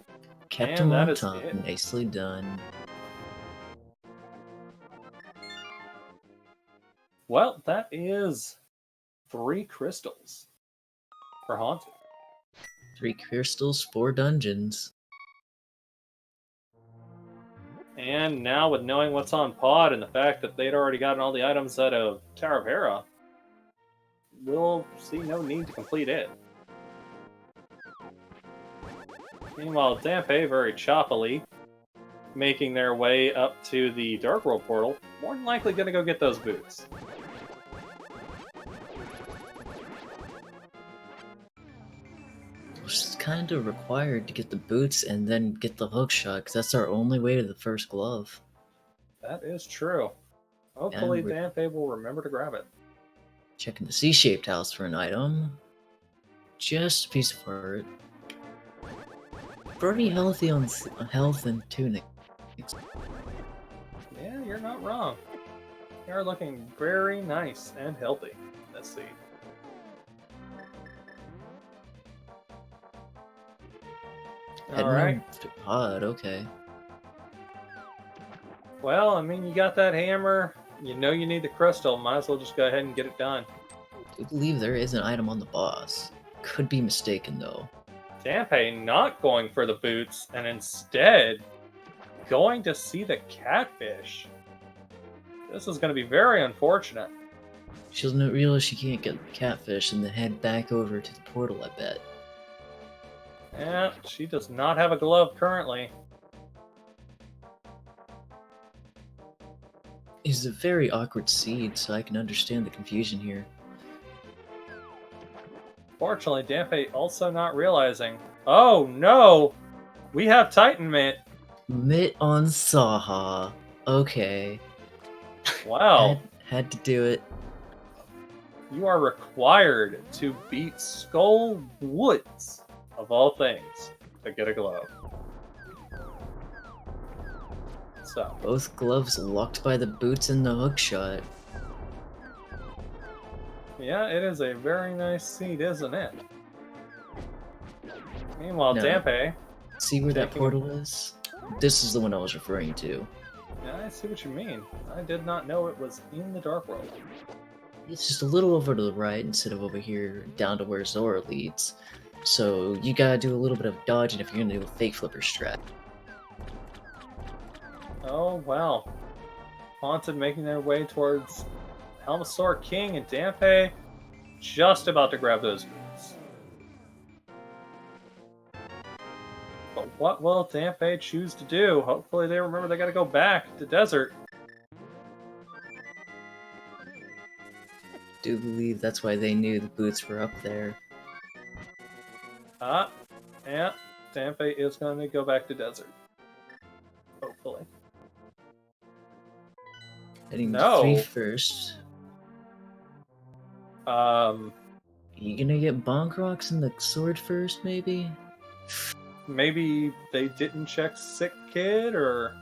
Kept And him that on is top. it. Nicely done. Well, that is 3 crystals for Haunted. 3 crystals, 4 dungeons. And now, with knowing what's on Pod and the fact that they'd already gotten all the items out of Tower of Hera, we'll see no need to complete it. Meanwhile, Dampé very choppily making their way up to the Dark World portal, more than likely going to go get those boots. It's kind of required to get the boots and then get the hook shot, because that's our only way to the first glove. That is true. Hopefully, Dampé will remember to grab it. Checking the C-shaped house for an item. Just a piece of heart. Pretty healthy on health and tunic. Yeah, you're not wrong. They are looking very nice and healthy. Let's see. Alright. Pod, okay. Well, I mean, you got that hammer. You know you need the crystal. Might as well just go ahead and get it done. I believe there is an item on the boss. Could be mistaken, though. Dampé not going for the boots and instead going to see the catfish. This is going to be very unfortunate. She'll realize she can't get the catfish and then head back over to the portal, I bet. Yeah, she does not have a glove currently. It's a very awkward seed, so I can understand the confusion here. Fortunately, Dampé also not realizing. Oh no! We have Titan Mitt! Mitt on Saha. Okay. Wow. Had to do it. You are required to beat Skull Woods, of all things, to get a glove. So. Both gloves locked by the boots and the hook shot. Yeah, it is a very nice seed, isn't it? Meanwhile, No. Dampé See where that Checking. portal is? This is the one I was referring to. Yeah, I see what you mean. I did not know it was in the Dark World. It's just a little over to the right instead of over here down to where Zora leads. So you gotta do a little bit of dodging if you're gonna do a fake flipper strat. Oh, wow. Haunted making their way towards Helmasaur King and Dampe just about to grab those boots. But what will Dampe choose to do? Hopefully they remember they gotta go back to Desert. Do believe that's why they knew the boots were up there. Yeah, Dampe is going to go back to Desert. Hopefully. Heading No. to 3 first. You gonna get Bonk Rocks in the sword first, maybe? Maybe they didn't check Sick Kid, or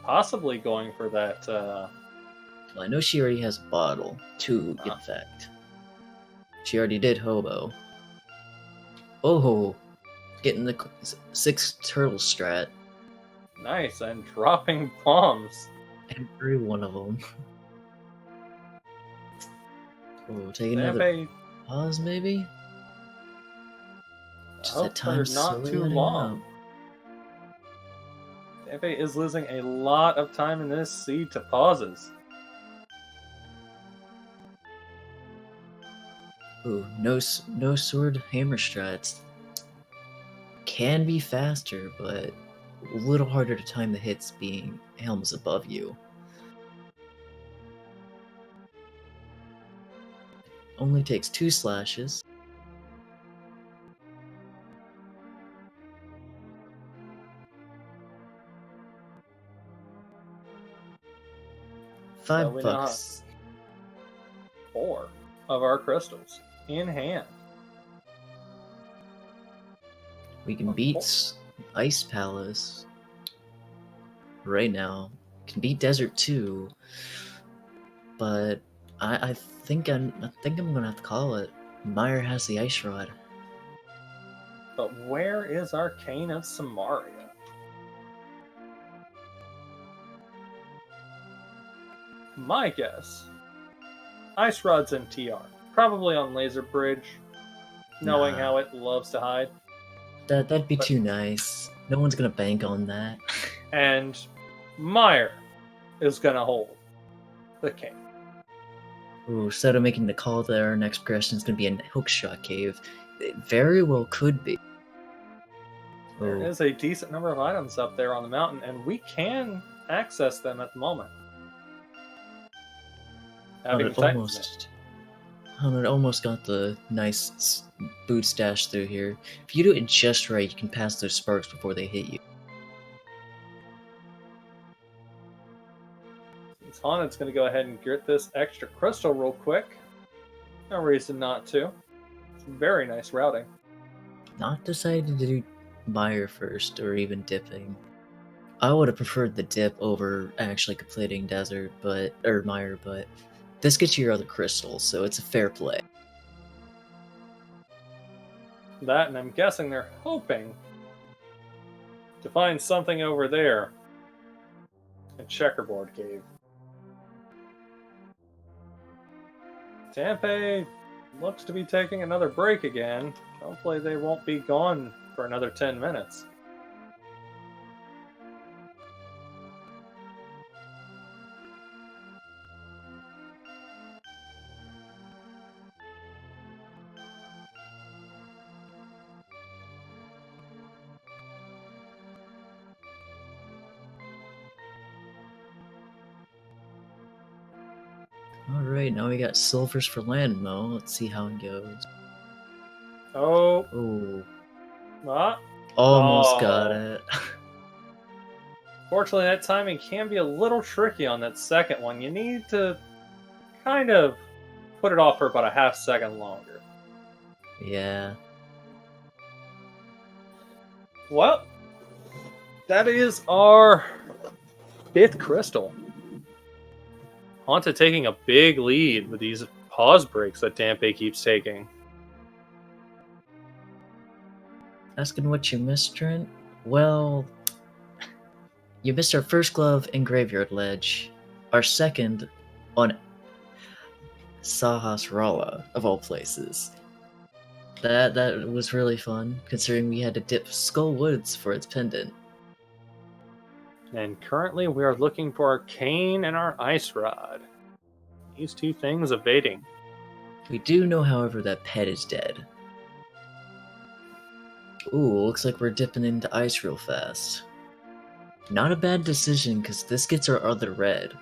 possibly going for that. Well, I know she already has Bottle, 2 in fact. She already did Hobo. Oh, getting the 6 turtle strat. Nice, and dropping bombs. Every one of them. Oh, take another Dampe, pause, maybe? Just hope that time they're not slowly too letting long. up. Dampe is losing a lot of time in this seed to pauses. Ooh, no sword hammer strats. Can be faster, but a little harder to time the hits being Helm's above you. Only takes 2 slashes. So $5 we now have bucks. 4 of our crystals in hand. We can beat Ice Palace right now. Can beat Desert too, but I think I'm gonna have to call it. Meyer has the Ice Rod. But where is Arcane of Samaria? My guess, Ice Rod's in TR. Probably on Laser Bridge, knowing Nah. how it loves to hide. That'd be But- too nice. No one's gonna bank on that. And Meyer is going to hold the king. Ooh, instead of making the call there, our next progression is gonna be a hookshot cave. It very well could be. There Ooh. is a decent number of items up there on the mountain, and we can access them at the moment. Having the Titans Hunted almost got the nice boot stash through here. If you do it just right, you can pass those sparks before they hit you. Since Haunted's going to go ahead and get this extra crystal real quick. No reason not to. It's very nice routing. Not decided to do Meyer first, or even dipping. I would have preferred the dip over actually completing Desert, or Meyer, but this gets you your other crystals, so it's a fair play. That, and I'm guessing they're hoping to find something over there. A checkerboard cave. Dampe looks to be taking another break again. Hopefully they won't be gone for another 10 minutes. Alright, now we got silvers for land mo. Let's see how it goes. Oh, Oh, ah. almost Oh. got it. Fortunately, that timing can be a little tricky on that second one. You need to kind of put it off for about a half second longer. Yeah. Well, that is our 5th crystal. Haunted taking a big lead with these pause breaks that Dampe keeps taking. Asking what you missed, Trent? Well, you missed our first glove in Graveyard Ledge, our second on Sahasrara, of all places. That was really fun, considering we had to dip Skull Woods for its pendant. And currently we are looking for our cane and our ice rod. These two things evading. We do know, however, that Pet is dead. Ooh, looks like we're dipping into ice real fast. Not a bad decision, because this gets our other red.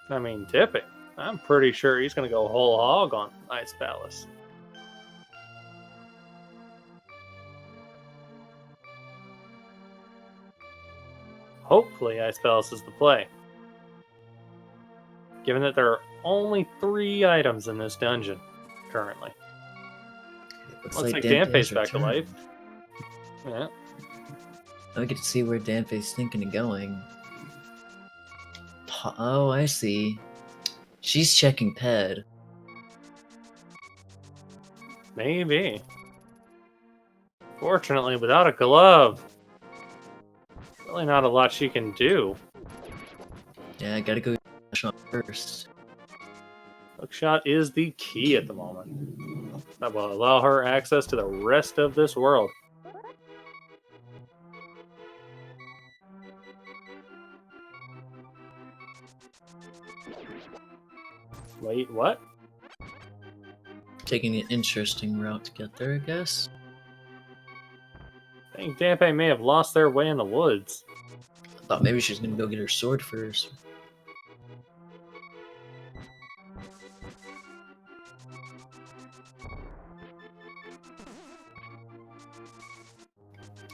I mean, dipping. I'm pretty sure he's going to go whole hog on Ice Palace. Hopefully, Ice Palace is the play. Given that there are only 3 items in this dungeon currently. Looks like Danpe's back to life. Yeah. Now we get to see where Danpe's thinking of going. Oh, I see. She's checking Ped. Maybe. Fortunately, without a glove, really not a lot she can do. Yeah, I gotta go shot first. Hookshot is the key at the moment. That will allow her access to the rest of this world. Wait, what? Taking an interesting route to get there, I guess. I think Dampe may have lost their way in the woods. I thought maybe she was gonna go get her sword first.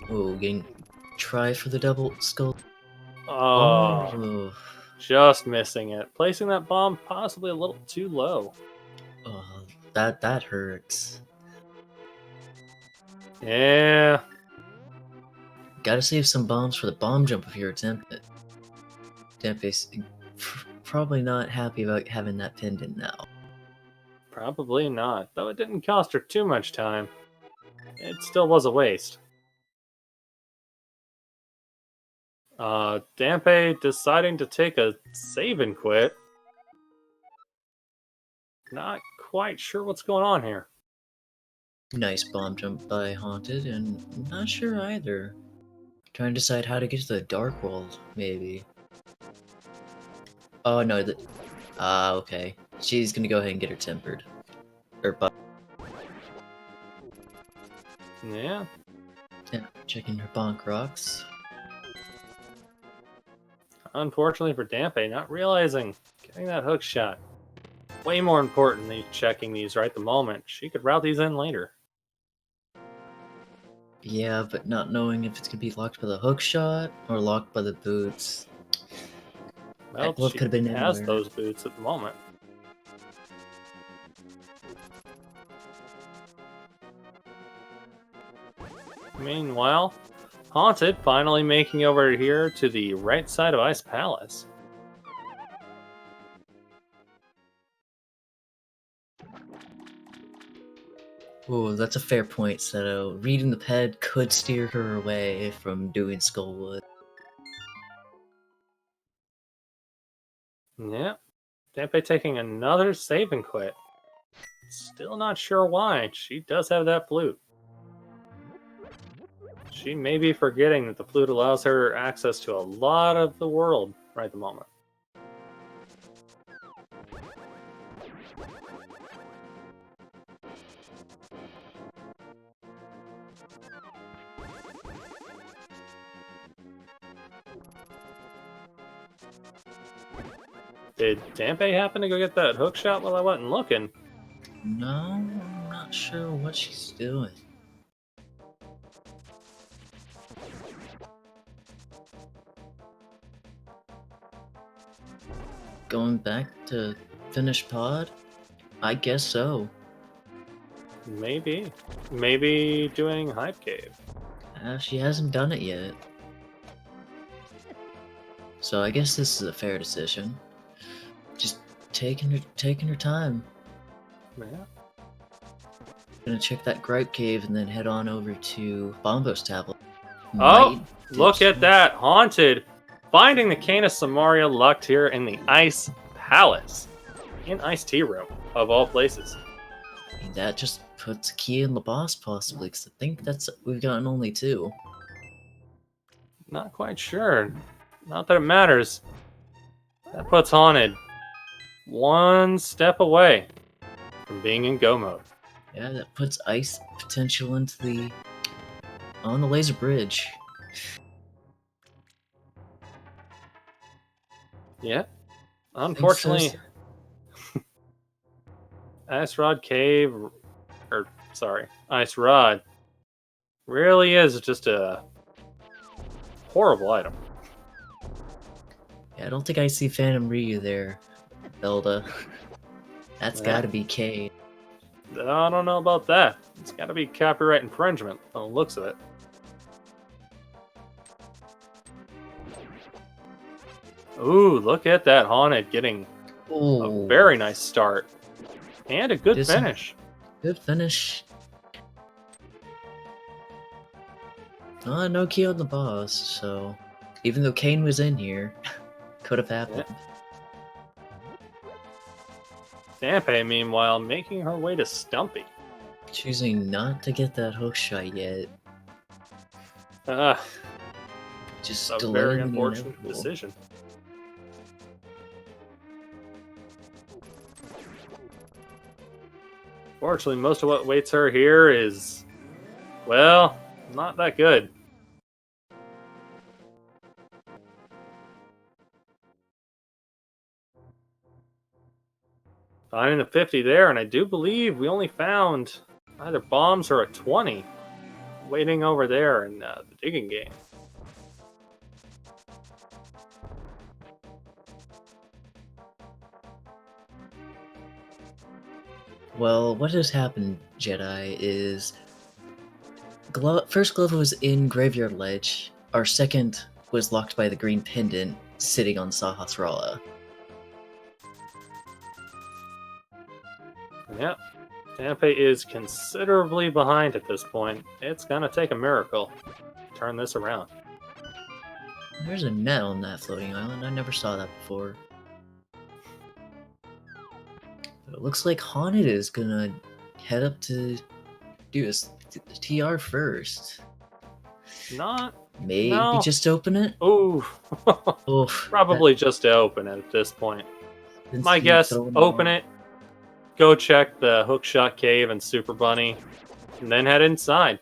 Oh, getting try for the double skull. Oh, just missing it. Placing that bomb possibly a little too low. Oh, that hurts. Yeah. Gotta save some bombs for the bomb jump if you attempt it. Danpe's probably not happy about having that pendant now. Probably not, though it didn't cost her too much time. It still was a waste. Dampe deciding to take a save and quit. Not quite sure what's going on here. Nice bomb jump by Haunted, and not sure either. Trying to decide how to get to the Dark World, maybe. Oh no, okay. She's gonna go ahead and get her tempered. Yeah. Yeah, checking her bonk rocks. Unfortunately for Dampe, not realizing getting that hook shot. Way more important than checking these right the moment. She could route these in later. Yeah, but not knowing if it's gonna be locked by the hook shot or locked by the boots. Well, What she could have been has anywhere. those boots at the moment. Meanwhile, Haunted finally making over here to the right side of Ice Palace. Oh, that's a fair point, Seto. Reading the ped could steer her away from doing Skullwood. Yeah. Dampe taking another save and quit. Still not sure why. She does have that flute. She may be forgetting that the flute allows her access to a lot of the world right at the moment. Did Dampe happen to go get that hook shot while I wasn't looking? No, I'm not sure what she's doing. Going back to finish pod? I guess so. Maybe. Maybe doing Hype Cave. She hasn't done it yet. So I guess this is a fair decision. Just taking her time. Yeah. Gonna check that gripe cave and then head on over to Bombo's tablet. Oh, Might look ditch at that. Haunted. Finding the Cane of Samaria locked here in the Ice Palace. In Ice Tea Room, of all places. that just puts a key in the boss, possibly, because I think we've gotten only 2. Not quite sure. Not that it matters. That puts Haunted one step away from being in go mode. Yeah, that puts ice potential on the laser bridge. Yeah. Unfortunately, Ice Rod Ice Rod really is just a horrible item. Yeah, I don't think I see Phantom Ryu there, Zelda. That's Yeah. gotta be K. I don't know about that. It's got to be copyright infringement on the looks of it. Ooh, look at that Haunted getting a very nice start. And a good finish. Good finish. No key on the boss, so even though Kane was in here, could have happened. Yeah. Dampé, meanwhile, making her way to Stumpy. Choosing not to get that hook shot yet. Just a delaying very the unfortunate inevitable. decision. Fortunately, most of what waits her here is, well, not that good. Finding a 50 there, and I do believe we only found either bombs or a 20 waiting over there in the digging game. Well, what has happened, Jedi, is first glove was in Graveyard Ledge. Our second was locked by the green pendant sitting on Sahasrara. Yep. Dampé is considerably behind at this point. It's gonna take a miracle to turn this around. There's a net on that floating island. I never saw that before. But it looks like Haunted is gonna head up to do his TR first. Maybe No. just open it? Ooh. Oof, Probably just to open it at this point. since My he guess, throw them open all- it, go check the Hookshot Cave and Super Bunny, and then head inside.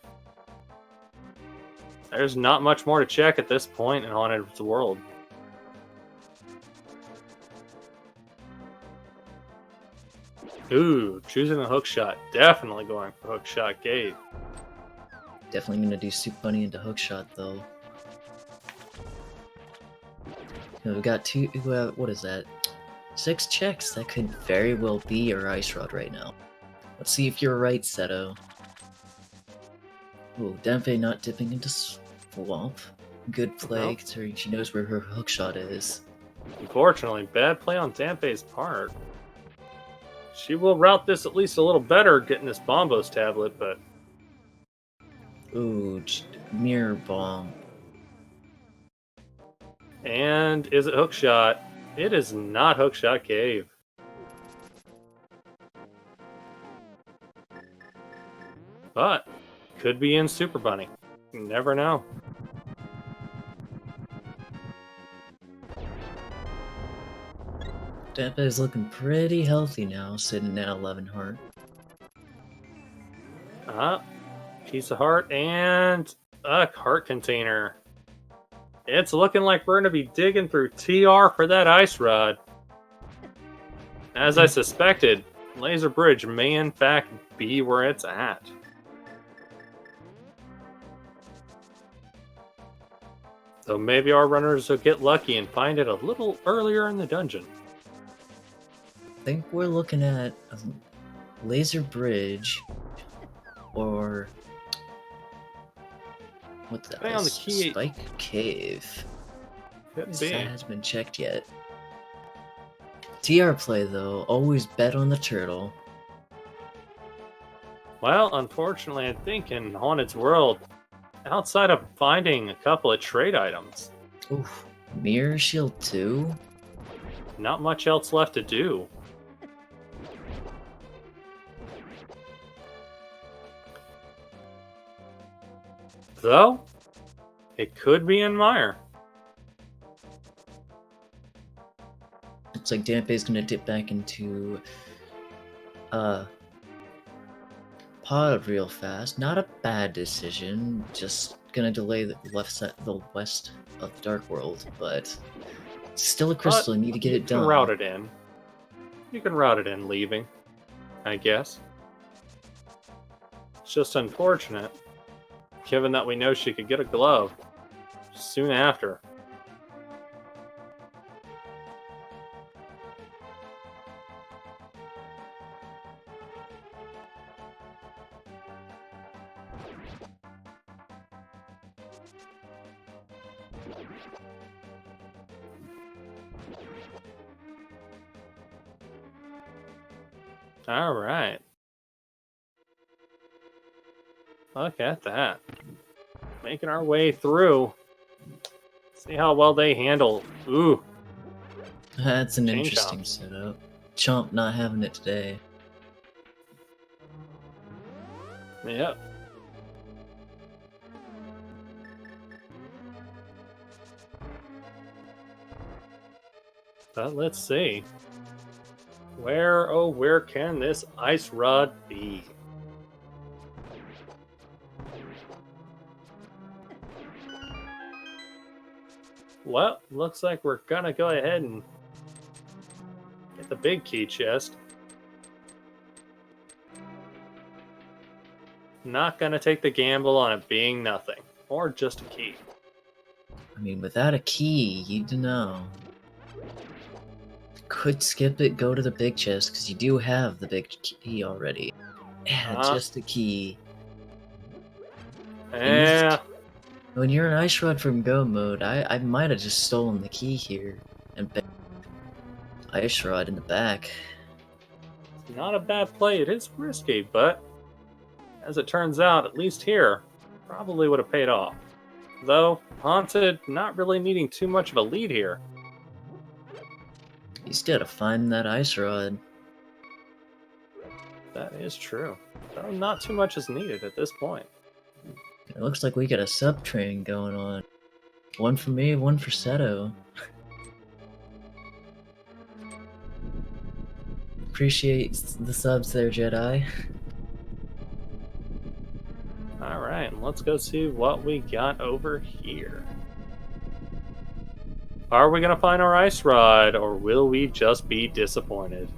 There's not much more to check at this point in Haunted's world. Ooh, choosing the hookshot. Definitely going for Hookshot Cave. Definitely gonna do Super Bunny into Hookshot though. We've got what is that? 6 checks. That could very well be your Ice Rod right now. Let's see if you're right, Seto. Ooh, Dampé not dipping into Swamp. Good play, Nope. considering she knows where her hookshot is. Unfortunately, bad play on Dampé's part. She will route this at least a little better getting this Bombos tablet, but Ooh, mirror bomb. and is it Hookshot? It is not Hookshot Cave. But could be in Super Bunny. You never know. Dampé is looking pretty healthy now, sitting at 11 heart. Piece of heart and a heart container. It's looking like we're going to be digging through TR for that Ice Rod. As I suspected, Laser Bridge may in fact be where it's at. So maybe our runners will get lucky and find it a little earlier in the dungeon. I think we're looking at a Laser Bridge or what the Depending on the key- Spike Cave. Could That be. hasn't been checked yet. TR play though, always bet on the turtle. Well, unfortunately, I think in Haunted's world, outside of finding a couple of trade items, Oof. Mirror Shield 2? not much else left to do. Though, it could be in Mire. Looks like Dampé's gonna dip back into Pod real fast. Not a bad decision. Just gonna delay the west of the Dark World, but still a crystal. Need to get it done. You can route it in. You can route it in, leaving, I guess. It's just unfortunate, given that we know she could get a glove soon after. All right. Look at that. Making our way through. See how well they handle. Ooh. That's an Chain interesting chomp. setup. Chomp not having it today. Yep. But let's see. Where can this ice rod be? Well, looks like we're gonna go ahead and get the big key chest. Not gonna take the gamble on it being nothing, or just a key. I mean, without a key, you don't know. Could skip it, go to the big chest, because you do have the big key already. Yeah, just a key. Yeah. When you're an Ice Rod from Go mode, I might have just stolen the key here and bet Ice Rod in the back. Not a bad play. It is risky, but as it turns out, at least here, probably would have paid off. Though, Haunted not really needing too much of a lead here. You still gotta find that Ice Rod. That is true. Though not too much is needed at this point. It looks like we got a sub train going on. One for me, one for Seto. Appreciate the subs there, Jedi. Alright, let's go see what we got over here. Are we going to find our ice rod, or will we just be disappointed?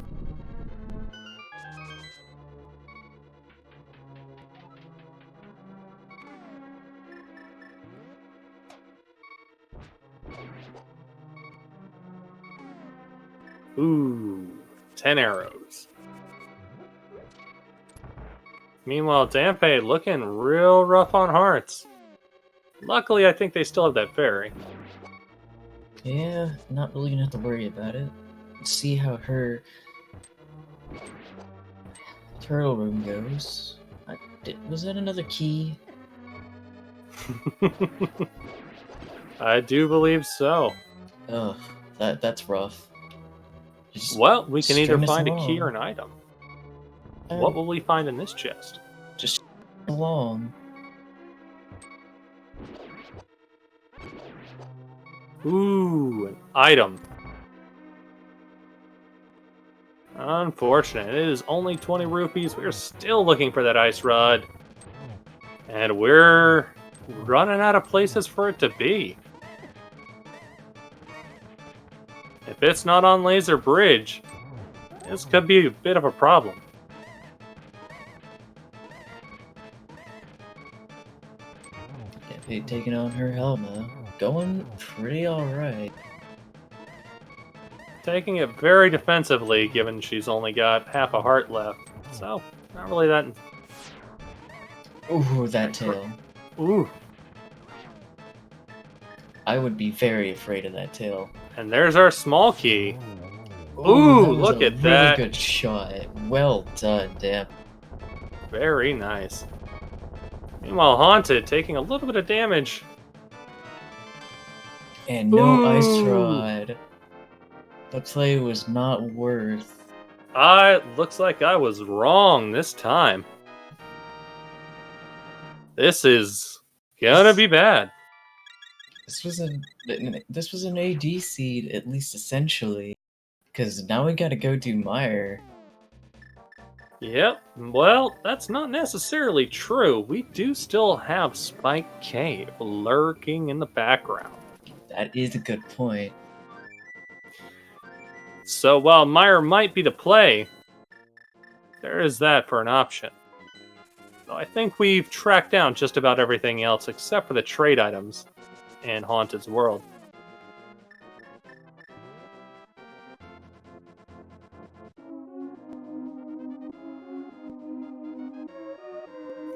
Ooh, 10 arrows. Meanwhile, Dampé looking real rough on hearts. Luckily, I think they still have that fairy. Yeah, not really gonna have to worry about it. See how her turtle room goes. Was that another key? I do believe so. Ugh, that's rough. Just Well, we can either string us find a key along. or an item. What will we find in this chest? Just along. Ooh, an item. Unfortunate. It is only 20 rupees. We're still looking for that ice rod. And we're running out of places for it to be. If it's not on Laser Bridge, this could be a bit of a problem. Taking on her helmet. Going pretty alright. Taking it very defensively, given she's only got half a heart left. So, not really that... Ooh, that tail. Ooh. I would be very afraid of that tail. And there's our small key. Ooh, that was look a at that. Really good shot. Well done, damn. Very nice. Meanwhile, Haunted taking a little bit of damage. And no ice Ooh. rod. The play was not worth. Looks like I was wrong this time. This is gonna be bad. This was an AD seed, at least essentially. Because now we gotta go do Mire. Yep, well, that's not necessarily true. We do still have Spike Cave lurking in the background. That is a good point. So while Mire might be the play, there is that for an option. Though I think we've tracked down just about everything else except for the trade items in Haunted's world.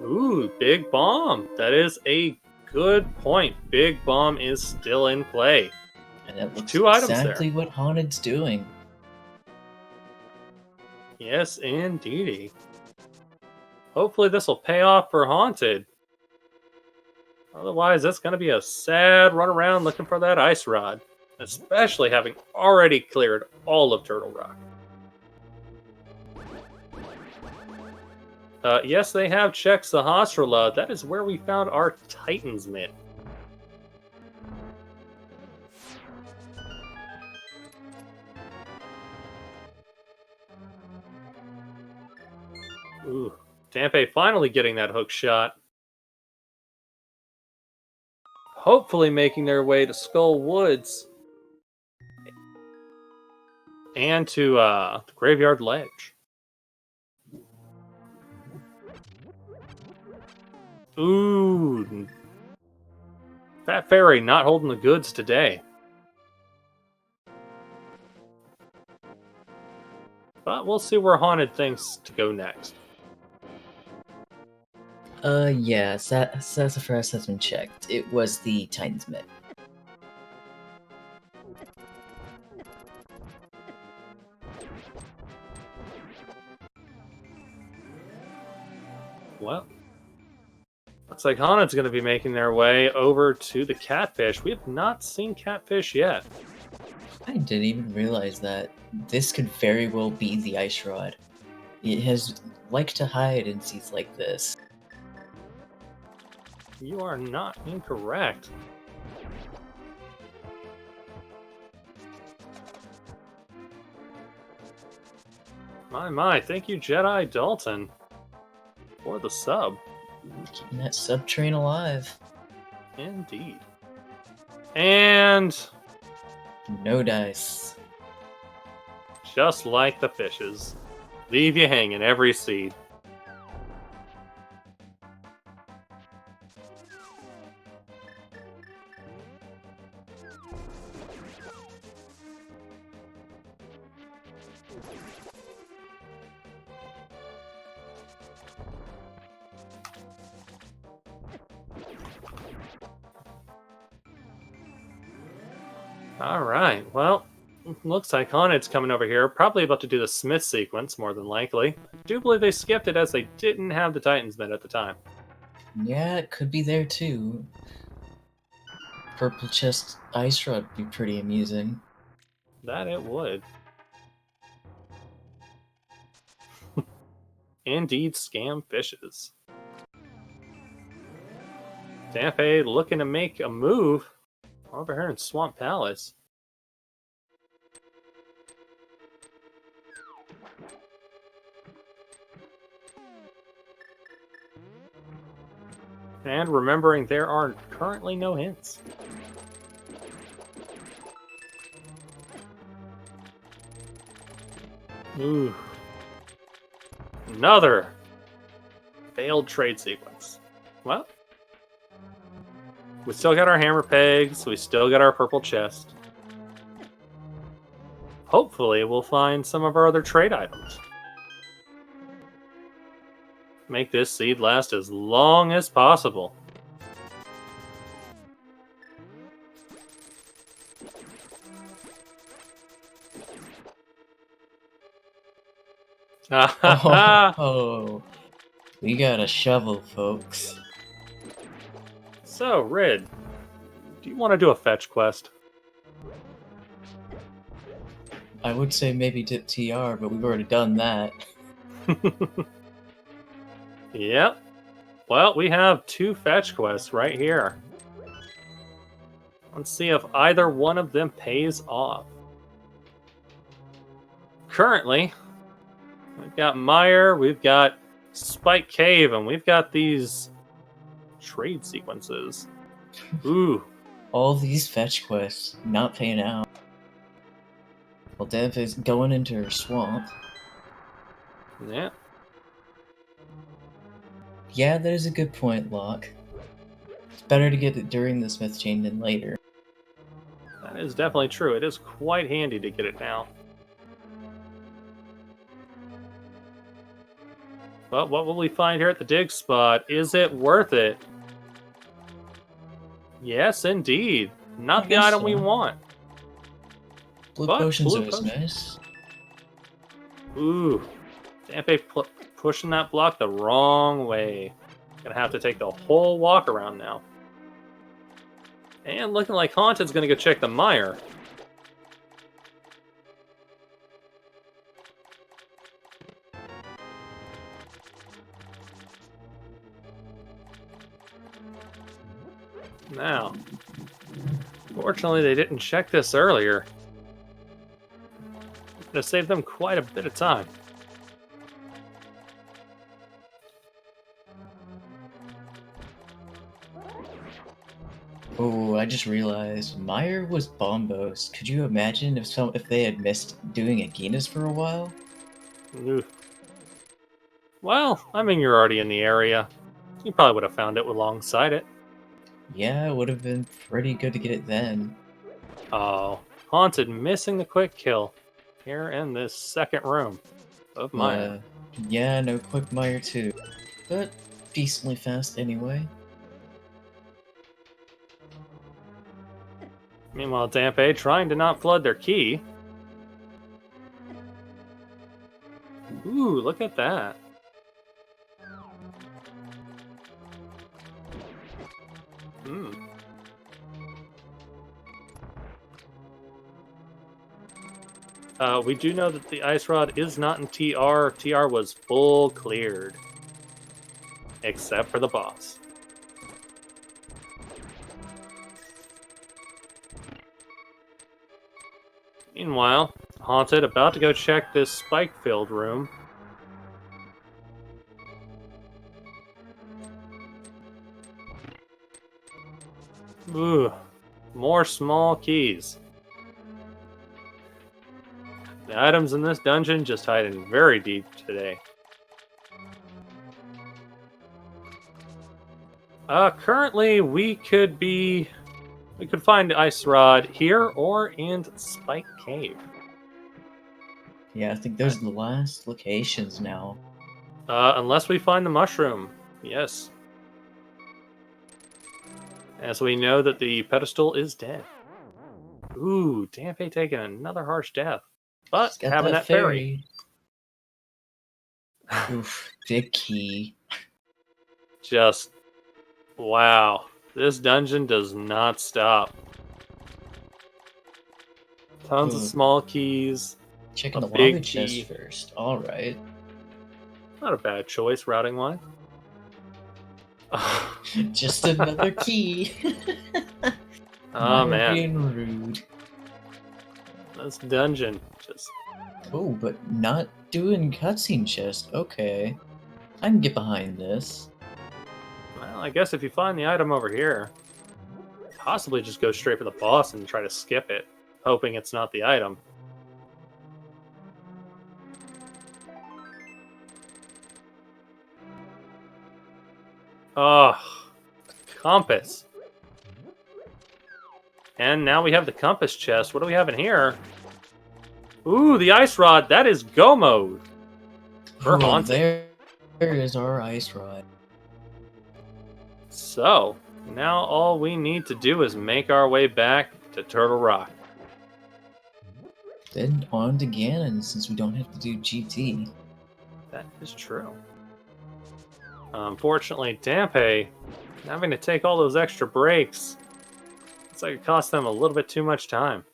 Ooh, Big Bomb. That is a good point. Big Bomb is still in play. And that looks 2 items exactly there. what Haunted's doing. Yes, indeedy. Hopefully this will pay off for Haunted. Otherwise, that's going to be a sad run around looking for that ice rod. Especially having already cleared all of Turtle Rock. Yes, they have checked Sahasrara. That is where we found our Titan's Mitt. Ooh, Tampe finally getting that hook shot. Hopefully making their way to Skull Woods. And to the Graveyard Ledge. Ooh. Fat Fairy not holding the goods today. But we'll see where Haunted thinks to go next. Yeah, Sassafras has been checked. It was the Titan's Mitt. Well, looks like Haunted's going to be making their way over to the Catfish. We have not seen Catfish yet. I didn't even realize that. This could very well be the Ice Rod. It has liked to hide in seats like this. You are not incorrect. My, thank you, Jedi Dalton, for the sub. Keeping that sub train alive. Indeed. And No dice. just like the fishes, leave you hanging every seed. Alright, well, looks like Haunted's coming over here, probably about to do the Smith sequence, more than likely. I do believe they skipped it as they didn't have the Titan's Mitt at the time. Yeah, it could be there too. Purple chest ice rod would be pretty amusing. That it would. Indeed, scam fishes. Tampe looking to make a move over here in Swamp Palace. And remembering there are currently no hints. Ooh. Another failed trade sequence. Well, we still got our hammer pegs, we still got our purple chest. Hopefully we'll find some of our other trade items. Make this seed last as long as possible. Oh, We got a shovel, folks. So, Rid, do you want to do a fetch quest? I would say maybe dip TR, but we've already done that. Yep. Well, we have 2 fetch quests right here. Let's see if either one of them pays off. Currently, we've got Mire, we've got Spike Cave, and we've got these trade sequences. Ooh. All these fetch quests not paying out. Well, Dev is going into her swamp. Yeah. Yeah, that is a good point, Locke. It's better to get it during the Smith chain than later. That is definitely true. It is quite handy to get it now. But what will we find here at the dig spot? Is it worth it? Yes, indeed. Not I the guess item so. we want. Blue But potions blue are always potions. nice. Ooh. Dampe pushing that block the wrong way. Gonna have to take the whole walk around now. And looking like Haunted's gonna go check the mire. Now, fortunately they didn't check this earlier. Would have saved them quite a bit of time. Oh, I just realized Meyer was Bombos. Could you imagine if they had missed doing Aquinas for a while? Ooh. Well, I mean, you're already in the area. You probably would have found it alongside it. Yeah, it would have been pretty good to get it then. Oh, Haunted missing the quick kill here in this second room of mine. Yeah, no quick Meyer too. But decently fast anyway. Meanwhile, Dampe trying to not flood their key. Ooh, look at that. Hmm. We do know that the ice rod is not in TR. TR was full cleared. Except for the boss. Meanwhile, Haunted about to go check this spike-filled room. Ooh, more small keys. The items in this dungeon just hiding very deep today. Currently, we could find the ice rod here or in Spike Cave. Yeah, I think those are the last locations now. Unless we find the mushroom. Yes. As we know that the pedestal is dead. Ooh, Dampe taking another harsh death. But It's got having that fairy. Oof, big key. Just, wow. This dungeon does not stop. Tons of Ooh. small keys. Checking A the big lobby chest key. first. Alright. Not a bad choice routing wise. Just another key. Oh Meyer man, being rude. this dungeon just Oh, but not doing cutscene chest. Okay. I can get behind this. well, I guess if you find the item over here, possibly just go straight for the boss and try to skip it, hoping it's not the item. Oh, compass. And now we have the compass chest. What do we have in here? Ooh, the ice rod. That is go mode. For Oh, Haunted. there is our ice rod. So, now all we need to do is make our way back to Turtle Rock. Then on to Ganon, since we don't have to do GT. That is true. Unfortunately, Dampe having to take all those extra breaks. It's like it cost them a little bit too much time.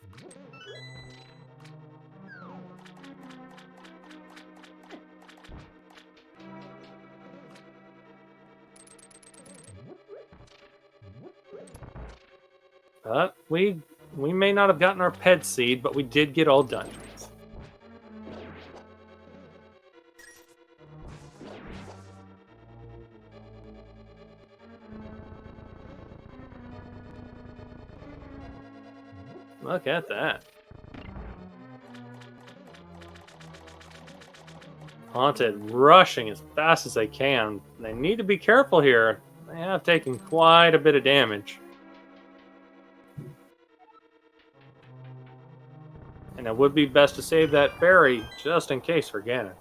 But we may not have gotten our pet seed, but we did get all dungeons. Look at that. Haunted rushing as fast as they can. They need to be careful here. They have taken quite a bit of damage. And it would be best to save that fairy just in case for Ganon.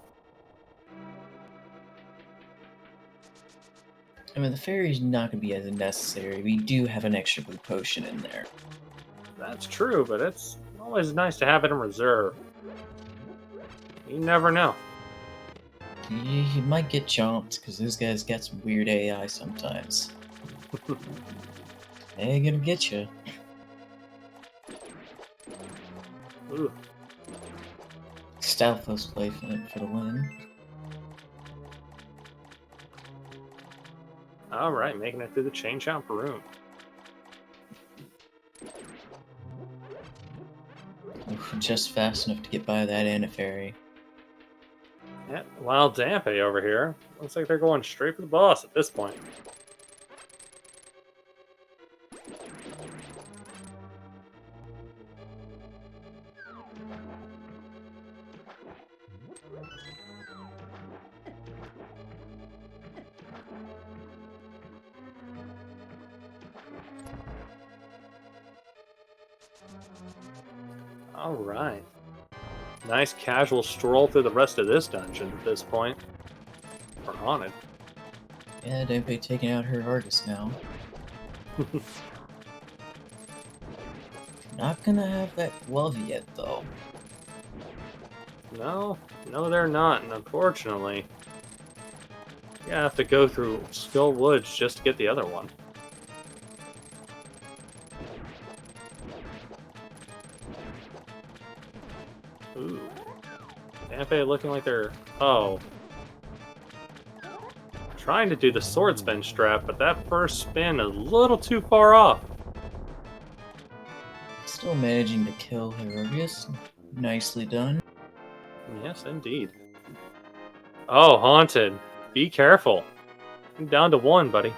I mean, the fairy's not going to be as necessary. We do have an extra blue potion in there. That's true, but it's always nice to have it in reserve. You never know. You might get chomped, because those guys got some weird AI sometimes. They're gonna get you. Ooh. Stalfos play for the win. Alright, making it through the chain chomp room. Oof, just fast enough to get by that and a fairy. Yeah, Wild Dampe over here. Looks like they're going straight for the boss at this point. Alright. Nice casual stroll through the rest of this dungeon at this point. For Haunted. Yeah, Dampe taking out her artist now. Not gonna have that glove yet, though. No, they're not, and unfortunately, you have to go through Skull Woods just to get the other one. Ooh. Dampe looking like they're... Oh. Trying to do the sword spin strap, but that first spin a little too far off. Still managing to kill Herodias. Nicely done. Yes, indeed. Oh, Haunted. Be careful. I'm down to one, buddy.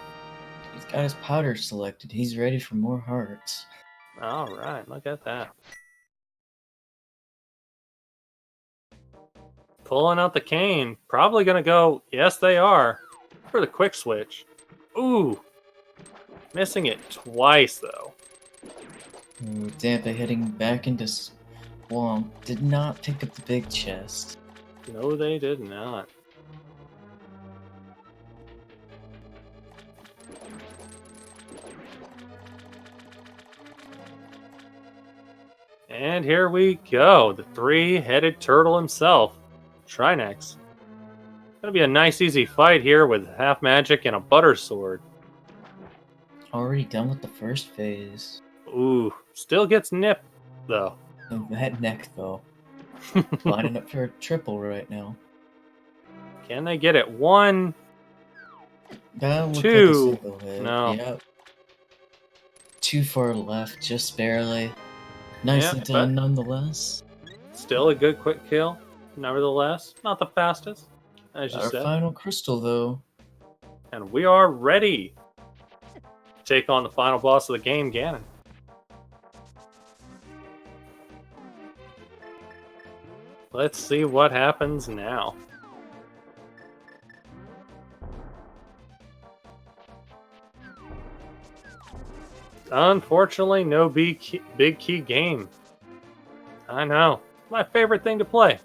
He's got his powder selected. He's ready for more hearts. Alright, look at that. Pulling out the cane. Probably gonna go, yes they are, for the quick switch. Ooh. Missing it twice, though. Ooh, Dampe heading back into Swamp. Did not pick up the big chest. No, they did not. And here we go. The three-headed turtle himself. Trinex. Gonna be a nice easy fight here with half magic and a butter sword. Already done with the first phase. Ooh, still gets nipped though. Oh, that neck, though. Lining up for a triple right now. Can they get it? One, That looked two. like a single hit. No. Yep. Too far left, just barely. Nicely Yeah, done, but- nonetheless. Still a good quick kill. Nevertheless, not the fastest, as you Our said. final crystal, though. And we are ready to take on the final boss of the game, Ganon. Let's see what happens now. Unfortunately, no big key game. I know. My favorite thing to play.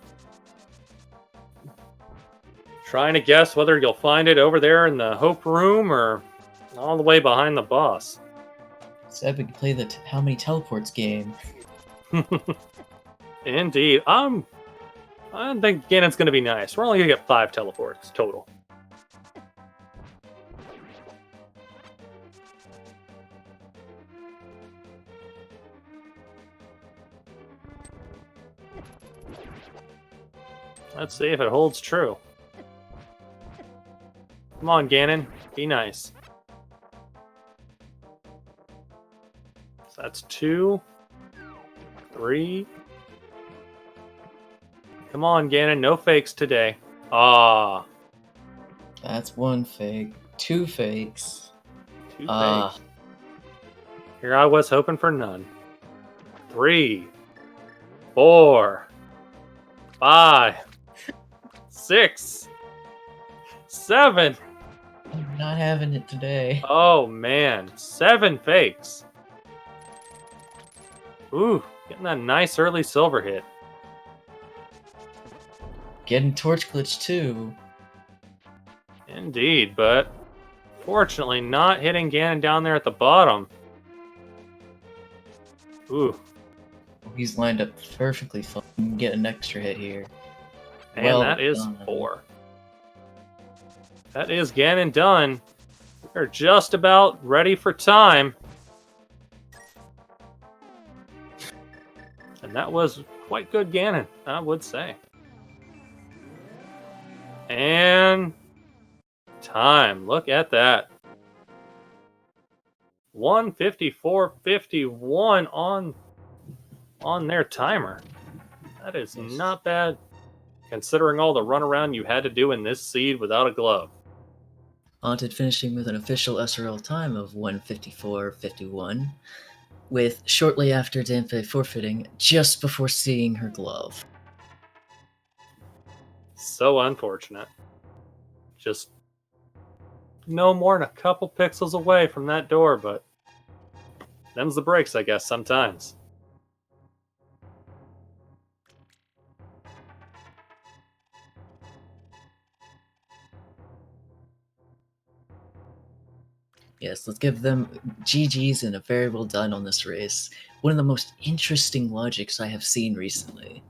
Trying to guess whether you'll find it over there in the Hope Room or all the way behind the boss. Said we could play the How Many Teleports game. Indeed. I think Ganon's going to be nice. We're only going to get 5 teleports total. Let's see if it holds true. Come on, Ganon. Be nice. So that's 2, 3. Come on, Ganon. No fakes today. Ah, That's one fake. 2 fakes. 2 Ah. fakes. Here I was hoping for none. 3, 4, 5, 6, 7. I'm not having it today. Oh man, 7 fakes. Ooh, getting that nice early silver hit. Getting torch glitch too. Indeed, but fortunately not hitting Ganon down there at the bottom. Ooh, He's lined up perfectly fine. You can get an extra hit here. and Well that is done. 4. That is Ganon done. We're just about ready for time. And that was quite good Ganon, I would say. And time. Look at that. 1:54:51 on their timer. That is not bad, considering all the runaround you had to do in this seed without a glove. Haunted finishing with an official SRL time of 1:54:51, with shortly after Danfe forfeiting just before seeing her glove. So unfortunate. Just no more than a couple pixels away from that door, but them's the breaks, I guess, sometimes. Yes, let's give them GG's and a very well done on this race. One of the most interesting logics I have seen recently.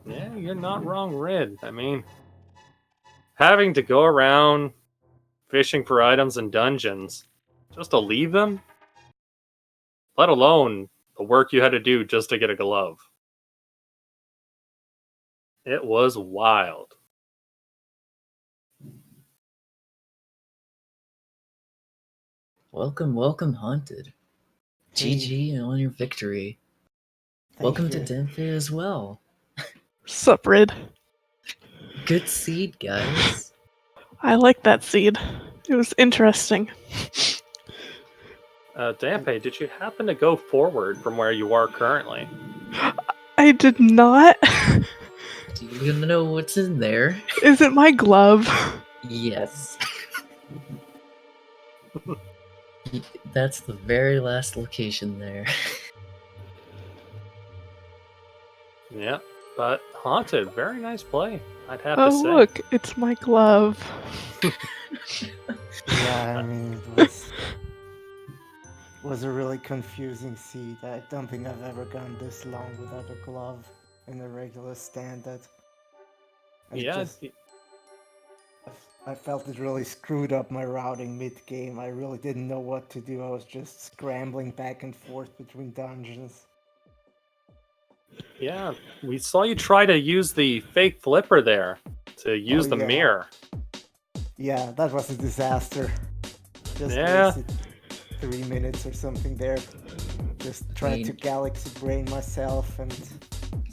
Yeah, you're not wrong, Rid. I mean, having to go around fishing for items in dungeons just to leave them, let alone the work you had to do just to get a glove. It was wild. Welcome, welcome, Haunted. Hey. GG on your victory. Thank Welcome you. to Denfe as well. Sup, Rid? Good seed, guys. I like that seed. It was interesting. Dampe, did you happen to go forward from where you are currently? I did not. Do you know what's in there? Is it my glove? Yes. That's the very last location there. Yeah, but Haunted, very nice play, I'd have to Oh, say. look, it's my glove. Yeah, I mean, it was a really confusing seed. I don't think I've ever gone this long without a glove in a regular standard. Yeah, I felt it really screwed up my routing mid-game. I really didn't know what to do. I was just scrambling back and forth between dungeons. yeah, we saw you try to use the fake flipper there to use the yeah. mirror. Yeah, that was a disaster. Just Yeah. wasted 3 minutes or something there. Just trying to galaxy brain myself and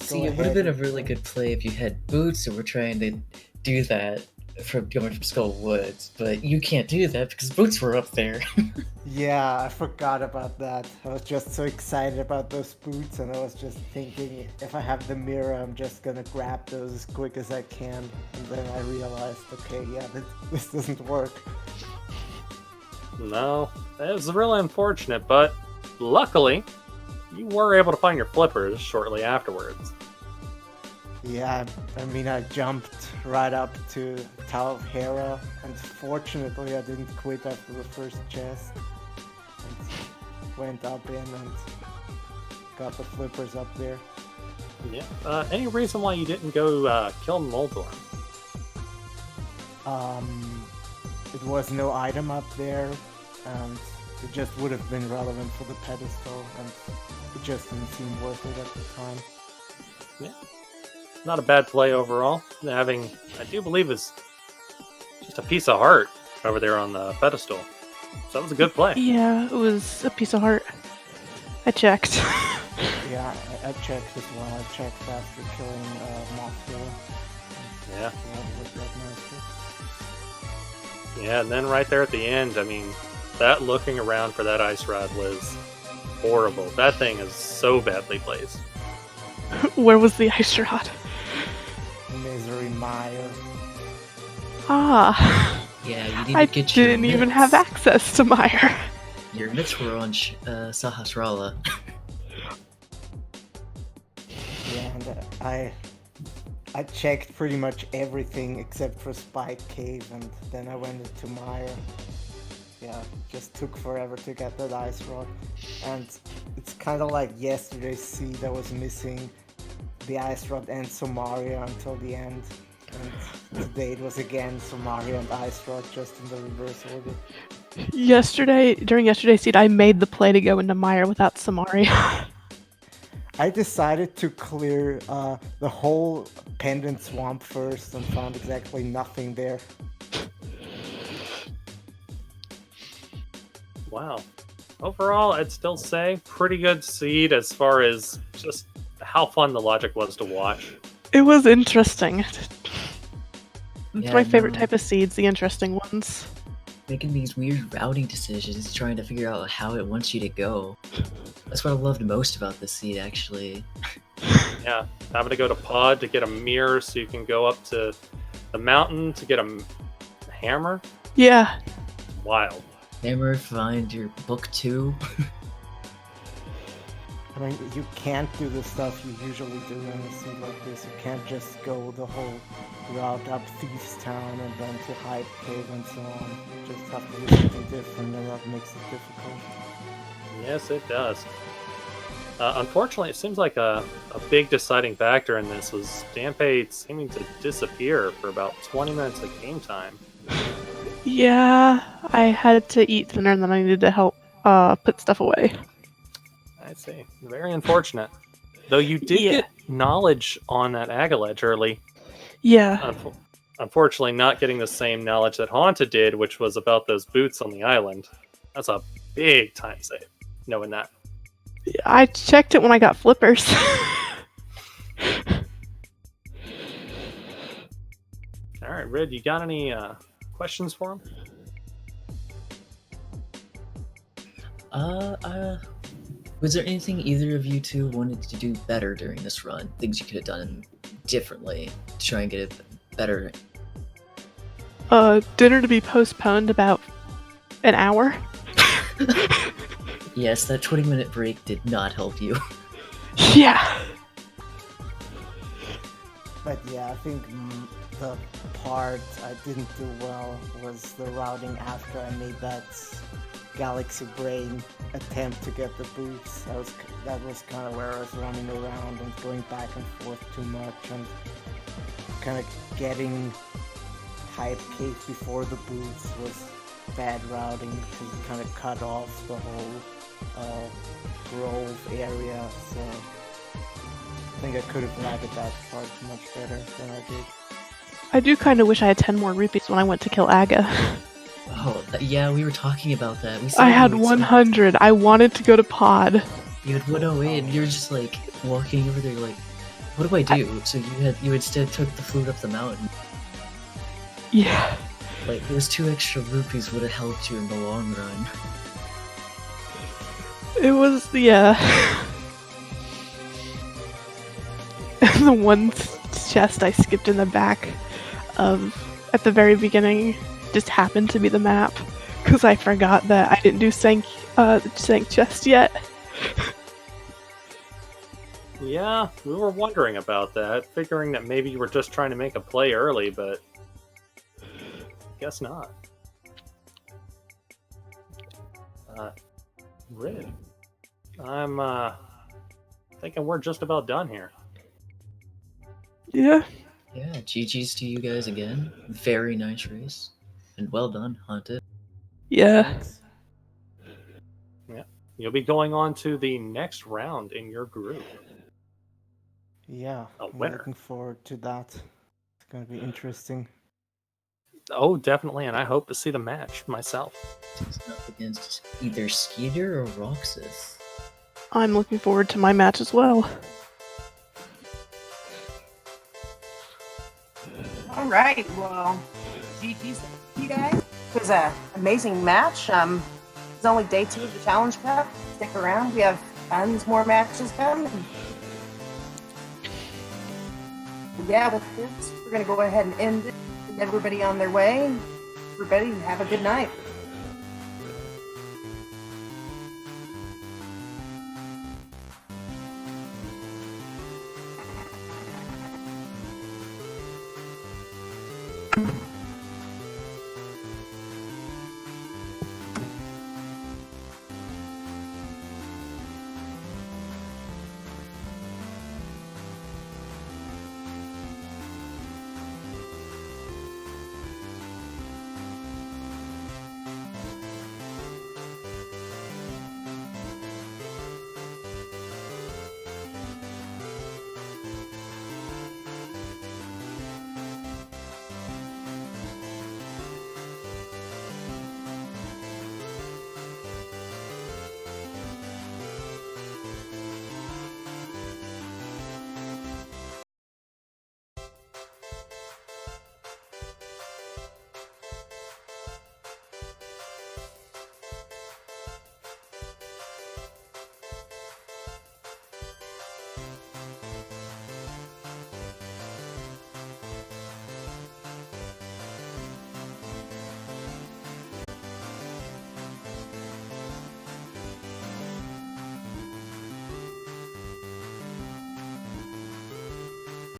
See, it would have been a really good play if you had boots and were trying to do that from going from Skull Woods, but you can't do that because boots were up there. Yeah, I forgot about that. I was just so excited about those boots, and I was just thinking, if I have the mirror, I'm just gonna grab those as quick as I can. And then I realized, okay, yeah, this doesn't work. No, it was really unfortunate, but luckily, you were able to find your flippers shortly afterwards. Yeah, I mean, I jumped right up to Tower of Hera, and fortunately I didn't quit after the first chest. And went up in and got the flippers up there. Yeah. Any reason why you didn't go kill Moldor? It was no item up there, and it just would have been relevant for the pedestal, and it just didn't seem worth it at the time. Yeah. not a bad play overall. Having, I do believe, is just a piece of heart over there on the pedestal. So that was a good play. Yeah, it was a piece of heart. I checked. Yeah, I checked as well. I checked after killing Mafia. Yeah. That looked like nice. Yeah, and then right there at the end, I mean, that looking around for that ice rod was horrible. That thing is so badly placed. Where was the ice rod? Misery Mire. Ah, Yeah, you need to I get your didn't even have mitts. access to Meyer. Your mitts were on Sahasrara. Yeah, and I checked pretty much everything except for Spike Cave, and then I went into Mire. Yeah, just took forever to get that ice rod. And it's kind of like yesterday's seed that was missing the ice rod and Somaria until the end. And today it was again Somaria and ice rod, just in the reverse order. During yesterday's seed, I made the play to go into Meyer without Samari. I decided to clear the whole Pendant Swamp first and found exactly nothing there. Wow. Overall, I'd still say pretty good seed as far as just how fun the logic was to watch. It was interesting. It's Yeah, my favorite no. type of seeds, the interesting ones. Making these weird routing decisions, trying to figure out how it wants you to go. That's what I loved most about this seed, actually. Yeah, having to go to Pod to get a mirror so you can go up to the mountain to get a hammer. Yeah. Wild. Hammer, find your book 2. I mean, you can't do the stuff you usually do in a seed like this. You can't just go the whole route up Thieves Town and then to Hyde Cave and so on. You just have to do something different, and that makes it difficult. Yes, it does. Unfortunately, it seems like a big deciding factor in this was Dampé seeming to disappear for about 20 minutes of game time. Yeah, I had to eat dinner and then I needed to help put stuff away. I see. Very unfortunate. Though you did Yeah. get knowledge on that Agaledge early. Yeah. Unfortunately, not getting the same knowledge that Haunted did, which was about those boots on the island. That's a big time save, knowing that. I checked it when I got flippers. All right, Red, you got any questions for him? Was there anything either of you two wanted to do better during this run? Things you could have done differently to try and get it better? Dinner to be postponed about an hour. Yes, that 20-minute break did not help you. Yeah. But yeah, I think the part I didn't do well was the routing after I made that Galaxy Brain attempt to get the boots. That was kind of where I was running around and going back and forth too much and kind of getting Hype Cave before the boots was bad routing because it kind of cut off the whole Grove area, so I think I could have landed that part much better than I did. I do kind of wish I had 10 more rupees when I went to kill Aga. Oh, yeah, we were talking about that. We said I had you would 100. I wanted to go to Pod. You had 108, and you were just like walking over there, like, what do I do? So you instead took the food up the mountain. Yeah. Like those 2 extra rupees would have helped you in the long run. It was, yeah. The one chest I skipped in the back of at the very beginning just happened to be the map because I forgot that I didn't do Sank chest yet. Yeah, we were wondering about that, figuring that maybe you were just trying to make a play early, but guess not. Rid. I'm thinking we're just about done here. Yeah. Yeah, GG's to you guys again. Very nice race. And well done, Haunted. Yeah. Thanks. You'll be going on to the next round in your group. Yeah, A I'm winner. looking forward to that. It's gonna be interesting. Oh, definitely, and I hope to see the match myself. He's up against either Skeeter or Roxas. I'm looking forward to my match as well. All right. Well, GG's to you guys. It was an amazing match. It's only day 2 of the Challenge Cup. Stick around. We have tons more matches coming. Yeah, with this, we're going to go ahead and end it. Send everybody on their way. Everybody, have a good night.